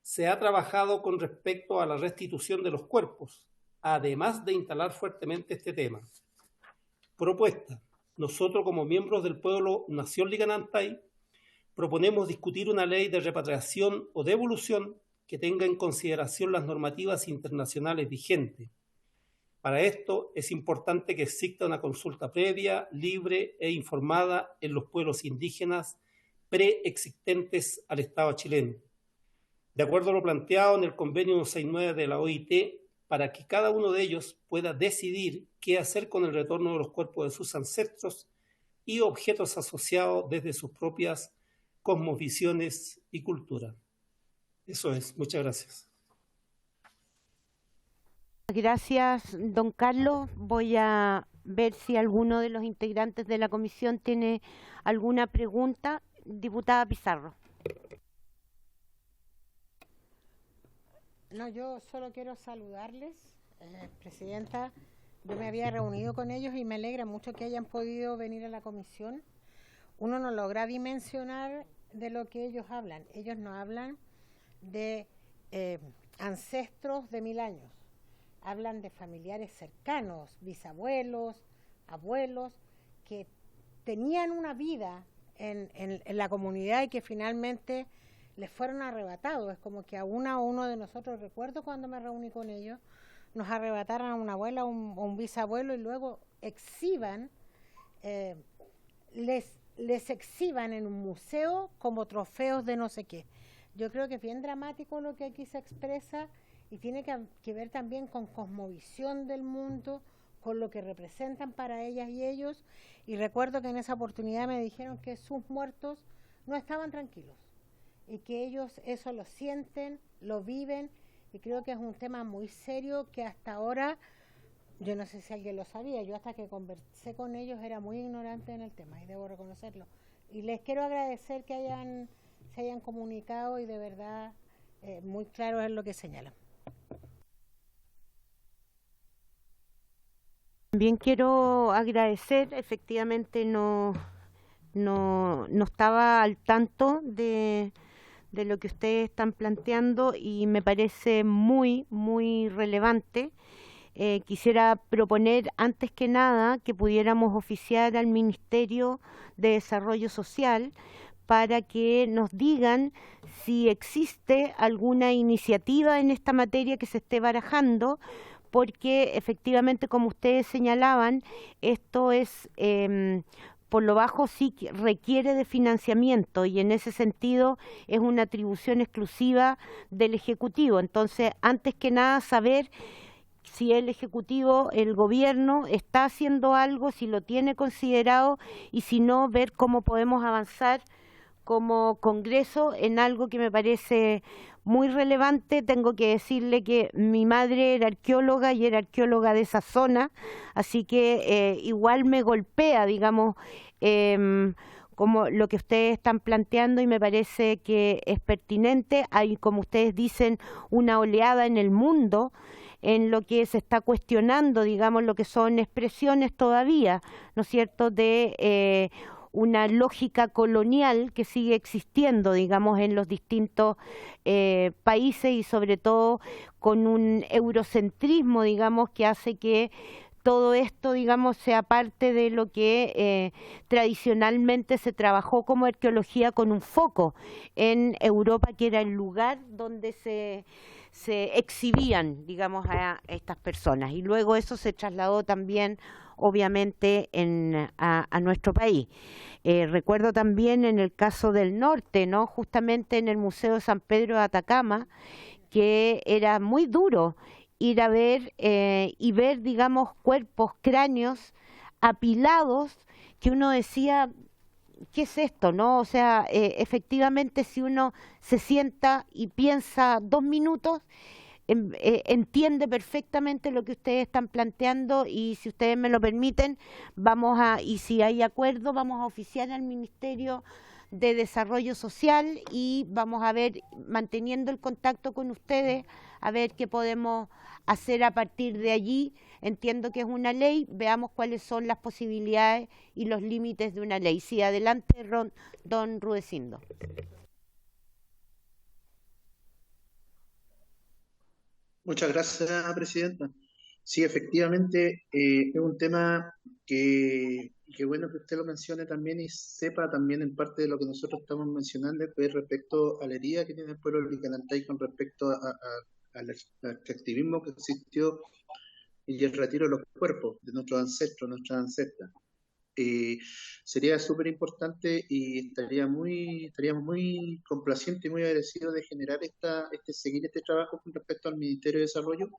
se ha trabajado con respecto a la restitución de los cuerpos, además de instalar fuertemente este tema. Propuesta. Nosotros como miembros del pueblo Nación Lincanantay proponemos discutir una ley de repatriación o devolución que tenga en consideración las normativas internacionales vigentes. Para esto es importante que exista una consulta previa, libre e informada en los pueblos indígenas preexistentes al Estado chileno. De acuerdo a lo planteado en el convenio 169 de la OIT, para que cada uno de ellos pueda decidir qué hacer con el retorno de los cuerpos de sus ancestros y objetos asociados desde sus propias cosmovisiones y cultura. Eso es. Muchas gracias. Gracias, don Carlos. Voy a ver si alguno de los integrantes de la comisión tiene alguna pregunta. Diputada Pizarro. No, yo solo quiero saludarles, Presidenta. Yo me había reunido con ellos y me alegra mucho que hayan podido venir a la comisión. Uno no logra dimensionar de lo que ellos hablan. Ellos no hablan de ancestros de 1000 años. Hablan de familiares cercanos, bisabuelos, abuelos, que tenían una vida en la comunidad y que finalmente les fueron arrebatados. Es como que a uno de nosotros, recuerdo cuando me reuní con ellos, nos arrebataron a una abuela o un bisabuelo y luego exhiban, les exhiban en un museo como trofeos de no sé qué. Yo creo que es bien dramático lo que aquí se expresa y tiene que ver también con cosmovisión del mundo, con lo que representan para ellas y ellos. Y recuerdo que en esa oportunidad me dijeron que sus muertos no estaban tranquilos y que ellos eso lo sienten, lo viven, y creo que es un tema muy serio que hasta ahora, yo no sé si alguien lo sabía, yo hasta que conversé con ellos era muy ignorante en el tema y debo reconocerlo. Y les quiero agradecer que se hayan comunicado y de verdad muy claro es lo que señalan. También quiero agradecer, efectivamente no estaba al tanto de lo que ustedes están planteando y me parece muy, muy relevante. Quisiera proponer, antes que nada, que pudiéramos oficiar al Ministerio de Desarrollo Social para que nos digan si existe alguna iniciativa en esta materia que se esté barajando, porque efectivamente, como ustedes señalaban, esto es... por lo bajo sí requiere de financiamiento y en ese sentido es una atribución exclusiva del Ejecutivo. Entonces, antes que nada, saber si el Ejecutivo, el Gobierno, está haciendo algo, si lo tiene considerado y si no, ver cómo podemos avanzar como Congreso en algo que me parece muy relevante. Tengo que decirle que mi madre era arqueóloga y era arqueóloga de esa zona, así que igual me golpea, digamos, como lo que ustedes están planteando y me parece que es pertinente. Hay, como ustedes dicen, una oleada en el mundo en lo que se está cuestionando, digamos, lo que son expresiones todavía, ¿no es cierto?, de una lógica colonial que sigue existiendo, digamos, en los distintos países y sobre todo con un eurocentrismo, digamos, que hace que todo esto, digamos, sea parte de lo que tradicionalmente se trabajó como arqueología con un foco en Europa, que era el lugar donde se exhibían, digamos, a estas personas. Y luego eso se trasladó también, obviamente, a nuestro país. Recuerdo también en el caso del norte, ¿no? Justamente en el Museo de San Pedro de Atacama, que era muy duro ir a ver y ver, digamos, cuerpos, cráneos apilados, que uno decía, ¿qué es esto? ¿No? O sea, efectivamente, si uno se sienta y piensa 2 minutos, entiende perfectamente lo que ustedes están planteando, y si ustedes me lo permiten, y si hay acuerdo, vamos a oficiar al Ministerio de Desarrollo Social y vamos a ver, manteniendo el contacto con ustedes, a ver qué podemos hacer a partir de allí. Entiendo que es una ley, veamos cuáles son las posibilidades y los límites de una ley. Sí, adelante, don Rudecindo. Muchas gracias, Presidenta. Sí, efectivamente, es un tema que bueno que usted lo mencione también y sepa también en parte de lo que nosotros estamos mencionando, que es respecto a la herida que tiene el pueblo de Licanantay con respecto al extractivismo que existió y el retiro de los cuerpos de nuestros ancestros, nuestras ancestras. Sería súper importante y estaríamos muy complacientes y muy agradecidos de generar seguir este trabajo con respecto al Ministerio de Desarrollo,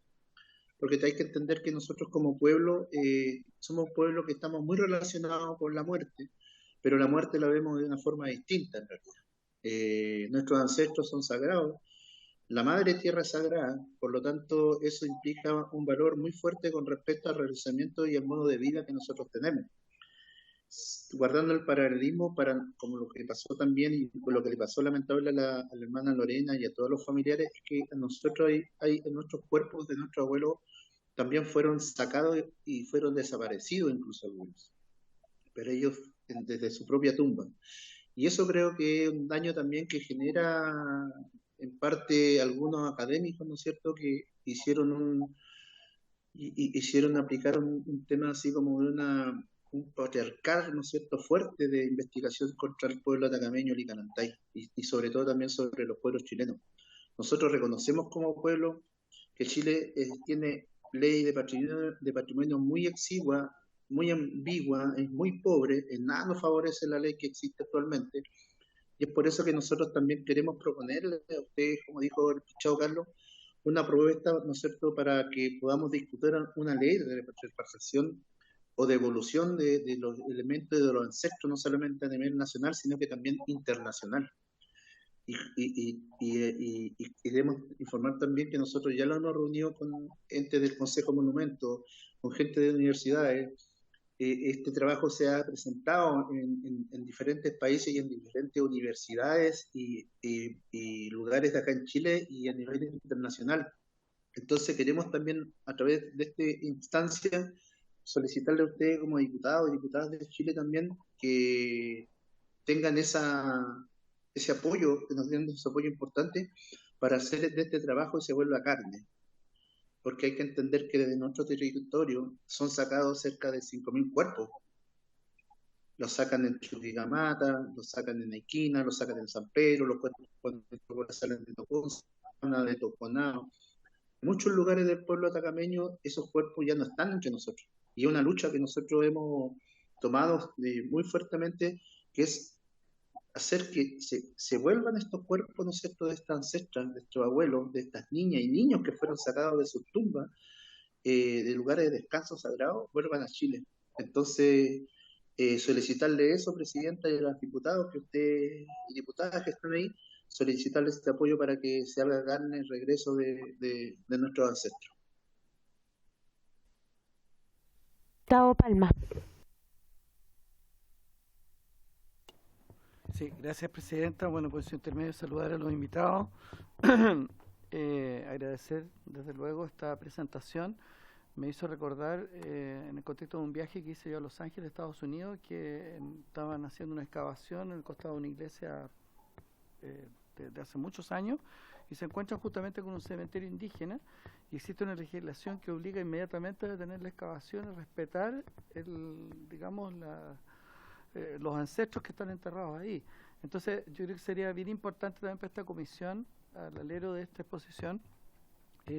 porque hay que entender que nosotros como pueblo somos un pueblo que estamos muy relacionados con la muerte, pero la muerte la vemos de una forma distinta en realidad. Nuestros ancestros son sagrados, la madre tierra es sagrada, por lo tanto eso implica un valor muy fuerte con respecto al realizamiento y al modo de vida que nosotros tenemos. Guardando el paralelismo como lo que pasó también y lo que le pasó lamentable a la hermana Lorena y a todos los familiares, es que a nosotros hay en nuestros cuerpos de nuestros abuelos también fueron sacados y fueron desaparecidos incluso algunos, pero ellos desde su propia tumba. Y eso creo que es un daño también que genera en parte algunos académicos, ¿no es cierto?, que aplicar un tema así como de un patriarcal, ¿no es cierto?, fuerte de investigación contra el pueblo atacameño Licanantay y sobre todo también sobre los pueblos chilenos. Nosotros reconocemos como pueblo que Chile tiene ley de patrimonio muy exigua, muy ambigua, es muy pobre, en nada nos favorece la ley que existe actualmente, y es por eso que nosotros también queremos proponerle a ustedes, como dijo el Chao Carlos, una propuesta, ¿no es cierto?, para que podamos discutir una ley de repartición o de evolución de los elementos de los ancestros, no solamente a nivel nacional, sino que también internacional. Y queremos informar también que nosotros ya lo hemos reunido con entes del Consejo Monumento, con gente de universidades. Este trabajo se ha presentado en diferentes países y en diferentes universidades y lugares de acá en Chile y a nivel internacional. Entonces queremos también, a través de esta instancia, solicitarle a ustedes como diputados y diputadas de Chile también que tengan ese apoyo, que nos den ese apoyo importante para hacer de este trabajo se vuelva carne. Porque hay que entender que desde nuestro territorio son sacados cerca de 5.000 cuerpos. Los sacan en Chuquicamata, los sacan en Aiquina, los sacan en San Pedro, los cuerpos salen de Tocona, de Toconao. En muchos lugares del pueblo atacameño esos cuerpos ya no están entre nosotros. Y es una lucha que nosotros hemos tomado muy fuertemente, que es hacer que se vuelvan estos cuerpos, ¿no es cierto?, de estas ancestras, de estos abuelos, de estas niñas y niños que fueron sacados de sus tumbas, de lugares de descanso sagrados, vuelvan a Chile. Entonces, solicitarle eso, Presidenta, y a los diputados y diputadas que están ahí, solicitarles este apoyo para que se haga carne el regreso de nuestros ancestros. Gustavo Palma. Sí, gracias, Presidenta. Bueno, por su intermedio saludar a los invitados. Agradecer desde luego esta presentación. Me hizo recordar en el contexto de un viaje que hice yo a Los Ángeles, Estados Unidos, que estaban haciendo una excavación en el costado de una iglesia de hace muchos años, y se encuentran justamente con un cementerio indígena y existe una legislación que obliga inmediatamente a detener la excavación y respetar digamos, los ancestros que están enterrados ahí. Entonces yo creo que sería bien importante también para esta comisión, al alero de esta exposición,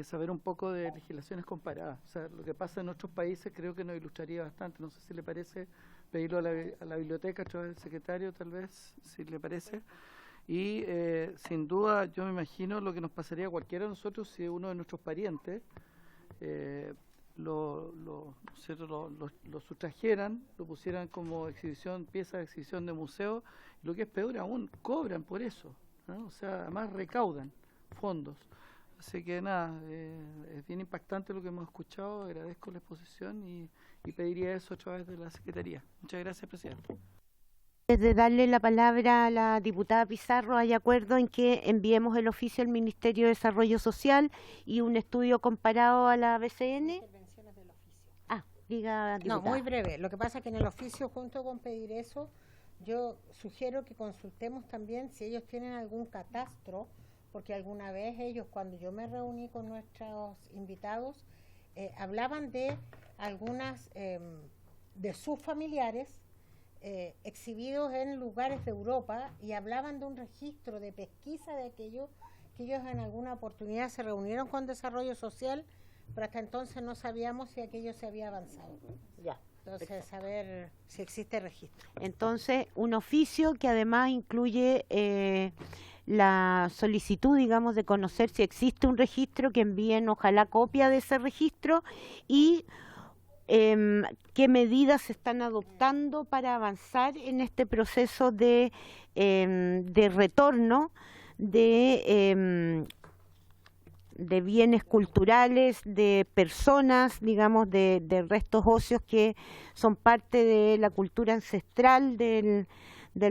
saber un poco de legislaciones comparadas. O sea, lo que pasa en otros países creo que nos ilustraría bastante. No sé si le parece pedirlo a la biblioteca a través del secretario, tal vez, si le parece. Y sin duda yo me imagino lo que nos pasaría a cualquiera de nosotros si uno de nuestros parientes lo sustrajeran, lo pusieran como exhibición, pieza de exhibición de museo, y lo que es peor aún, cobran por eso, ¿no? O sea, además recaudan fondos. Así que nada, es bien impactante lo que hemos escuchado, agradezco la exposición y pediría eso a través de la Secretaría. Muchas gracias, presidente. Antes de darle la palabra a la diputada Pizarro, hay acuerdo en que enviemos el oficio al Ministerio de Desarrollo Social y un estudio comparado a la BCN. Ah, diga, diputada. No, muy breve. Lo que pasa es que en el oficio, junto con pedir eso, yo sugiero que consultemos también si ellos tienen algún catastro, porque alguna vez ellos, cuando yo me reuní con nuestros invitados, hablaban de algunas de sus familiares exhibidos en lugares de Europa y hablaban de un registro de pesquisa de aquello que ellos en alguna oportunidad se reunieron con Desarrollo Social, pero hasta entonces no sabíamos si aquello se había avanzado. Ya. Entonces, saber si existe registro. Entonces, un oficio que además incluye la solicitud, digamos, de conocer si existe un registro, que envíen ojalá copia de ese registro y qué medidas se están adoptando para avanzar en este proceso de retorno de bienes culturales, de personas, digamos, de restos óseos que son parte de la cultura ancestral del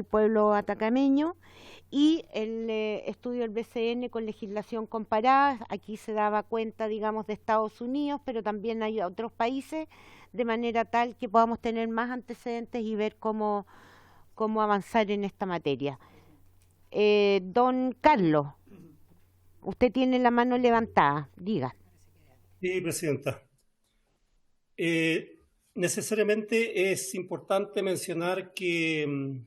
pueblo atacameño, y el estudio del BCN con legislación comparada. Aquí se daba cuenta, digamos, de Estados Unidos, pero también hay otros países, de manera tal que podamos tener más antecedentes y ver cómo avanzar en esta materia. Don Carlos, usted tiene la mano levantada, diga. Sí, presidenta. Necesariamente es importante mencionar que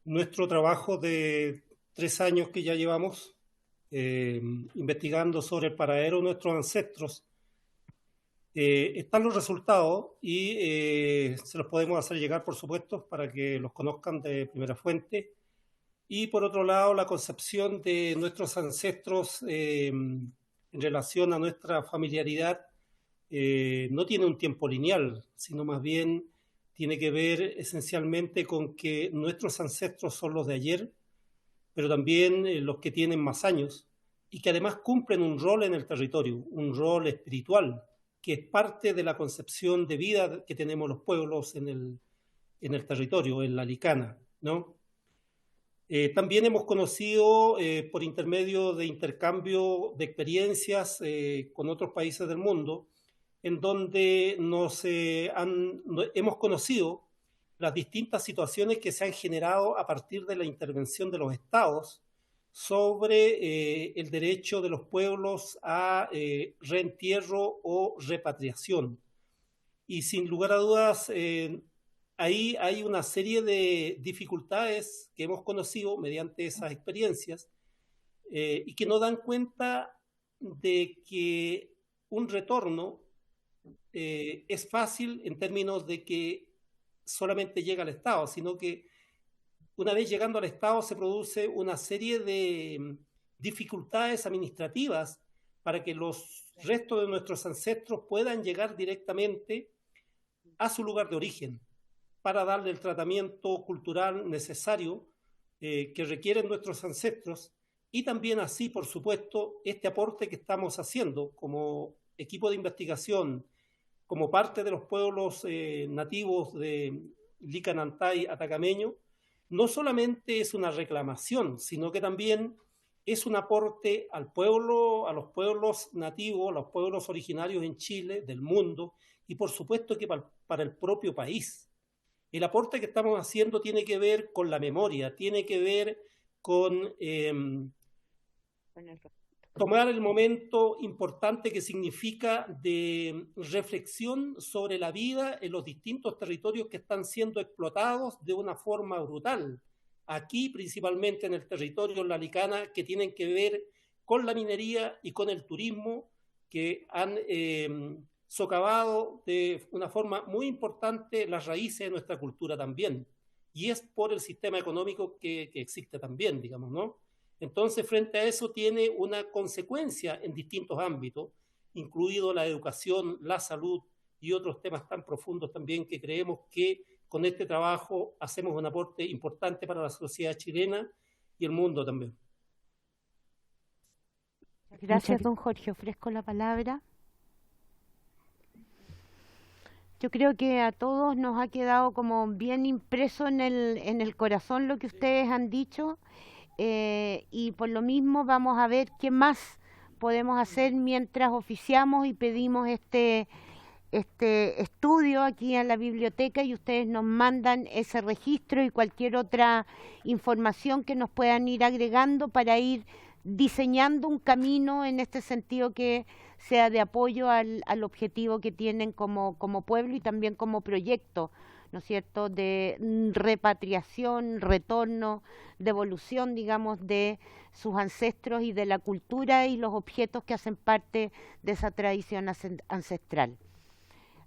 nuestro trabajo de 3 años que ya llevamos investigando sobre el paradero de nuestros ancestros, están los resultados y se los podemos hacer llegar, por supuesto, para que los conozcan de primera fuente. Y por otro lado, la concepción de nuestros ancestros en relación a nuestra familiaridad no tiene un tiempo lineal, sino más bien tiene que ver esencialmente con que nuestros ancestros son los de ayer, pero también los que tienen más años y que además cumplen un rol en el territorio, un rol espiritual, que es parte de la concepción de vida que tenemos los pueblos en el territorio, en la Licana, ¿no? También hemos conocido por intermedio de intercambio de experiencias con otros países del mundo, en donde hemos conocido las distintas situaciones que se han generado a partir de la intervención de los estados sobre el derecho de los pueblos a reentierro o repatriación. Y sin lugar a dudas, ahí hay una serie de dificultades que hemos conocido mediante esas experiencias y que no dan cuenta de que un retorno es fácil en términos de que solamente llega al Estado, sino que una vez llegando al Estado se produce una serie de dificultades administrativas para que los restos de nuestros ancestros puedan llegar directamente a su lugar de origen, para darle el tratamiento cultural necesario que requieren nuestros ancestros, y también así, por supuesto, este aporte que estamos haciendo como equipo de investigación, como parte de los pueblos nativos de Licanantay atacameño, no solamente es una reclamación, sino que también es un aporte al pueblo, a los pueblos nativos, a los pueblos originarios en Chile, del mundo, y por supuesto que para el propio país. El aporte que estamos haciendo tiene que ver con la memoria, tiene que ver con tomar el momento importante que significa de reflexión sobre la vida en los distintos territorios que están siendo explotados de una forma brutal. Aquí, principalmente en el territorio La Licana, que tienen que ver con la minería y con el turismo, que han socavado de una forma muy importante las raíces de nuestra cultura también. Y es por el sistema económico que existe también, digamos, ¿no? Entonces, frente a eso tiene una consecuencia en distintos ámbitos, incluido la educación, la salud y otros temas tan profundos también que creemos que con este trabajo hacemos un aporte importante para la sociedad chilena y el mundo también. Gracias, don Jorge. Ofrezco la palabra. Yo creo que a todos nos ha quedado como bien impreso en el corazón lo que ustedes han dicho, y por lo mismo vamos a ver qué más podemos hacer mientras oficiamos y pedimos este estudio aquí en la biblioteca, y ustedes nos mandan ese registro y cualquier otra información que nos puedan ir agregando para ir diseñando un camino en este sentido que sea de apoyo al objetivo que tienen como pueblo y también como proyecto, ¿no es cierto?, de repatriación, retorno, devolución, digamos, de sus ancestros y de la cultura y los objetos que hacen parte de esa tradición ancestral.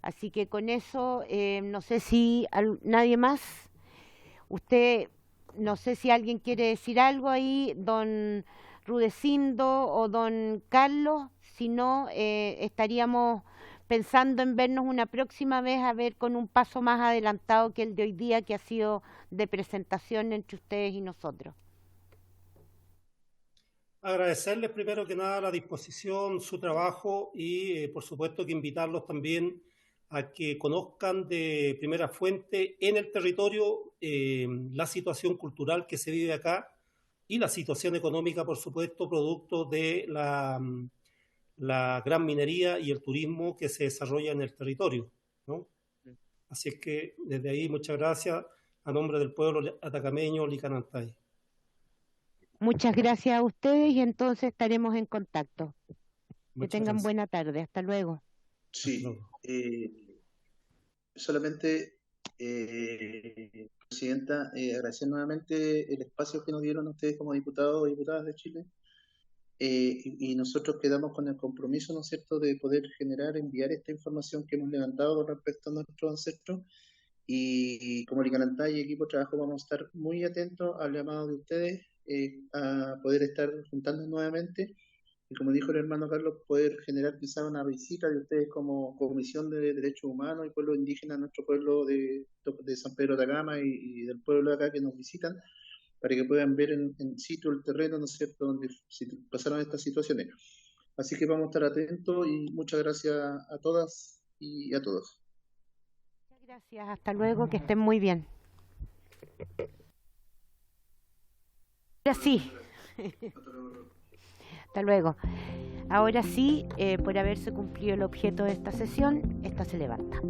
Así que con eso, no sé si nadie más, usted, no sé si alguien quiere decir algo ahí, don Rudecindo o don Carlos, si no, estaríamos pensando en vernos una próxima vez, a ver con un paso más adelantado que el de hoy día, que ha sido de presentación entre ustedes y nosotros. Agradecerles primero que nada la disposición, su trabajo y por supuesto que invitarlos también a que conozcan de primera fuente en el territorio la situación cultural que se vive acá y la situación económica, por supuesto, producto de la gran minería y el turismo que se desarrolla en el territorio, ¿no? Así es que desde ahí muchas gracias a nombre del pueblo atacameño Licanantay. Muchas gracias a ustedes y entonces estaremos en contacto. Que Muchas tengan gracias. buena tarde. Hasta luego. Sí, solamente, Presidenta, agradecer nuevamente el espacio que nos dieron ustedes como diputados y diputadas de Chile. Y nosotros quedamos con el compromiso, ¿no es cierto?, de poder generar, enviar esta información que hemos levantado con respecto a nuestros ancestros. Y como Licanantay y equipo de trabajo vamos a estar muy atentos al llamado de ustedes a poder estar juntándonos nuevamente. Y como dijo el hermano Carlos, poder generar quizá una visita de ustedes como Comisión de Derechos Humanos y Pueblo Indígena, nuestro pueblo de San Pedro de Atacama y del pueblo de acá que nos visitan, para que puedan ver en sitio el terreno, ¿no es cierto?, donde pasaron estas situaciones. Así que vamos a estar atentos y muchas gracias a todas y a todos. Muchas gracias. Hasta luego. Que estén muy bien. Ahora sí. Hasta luego. Ahora sí, por haberse cumplido el objeto de esta sesión, esta se levanta.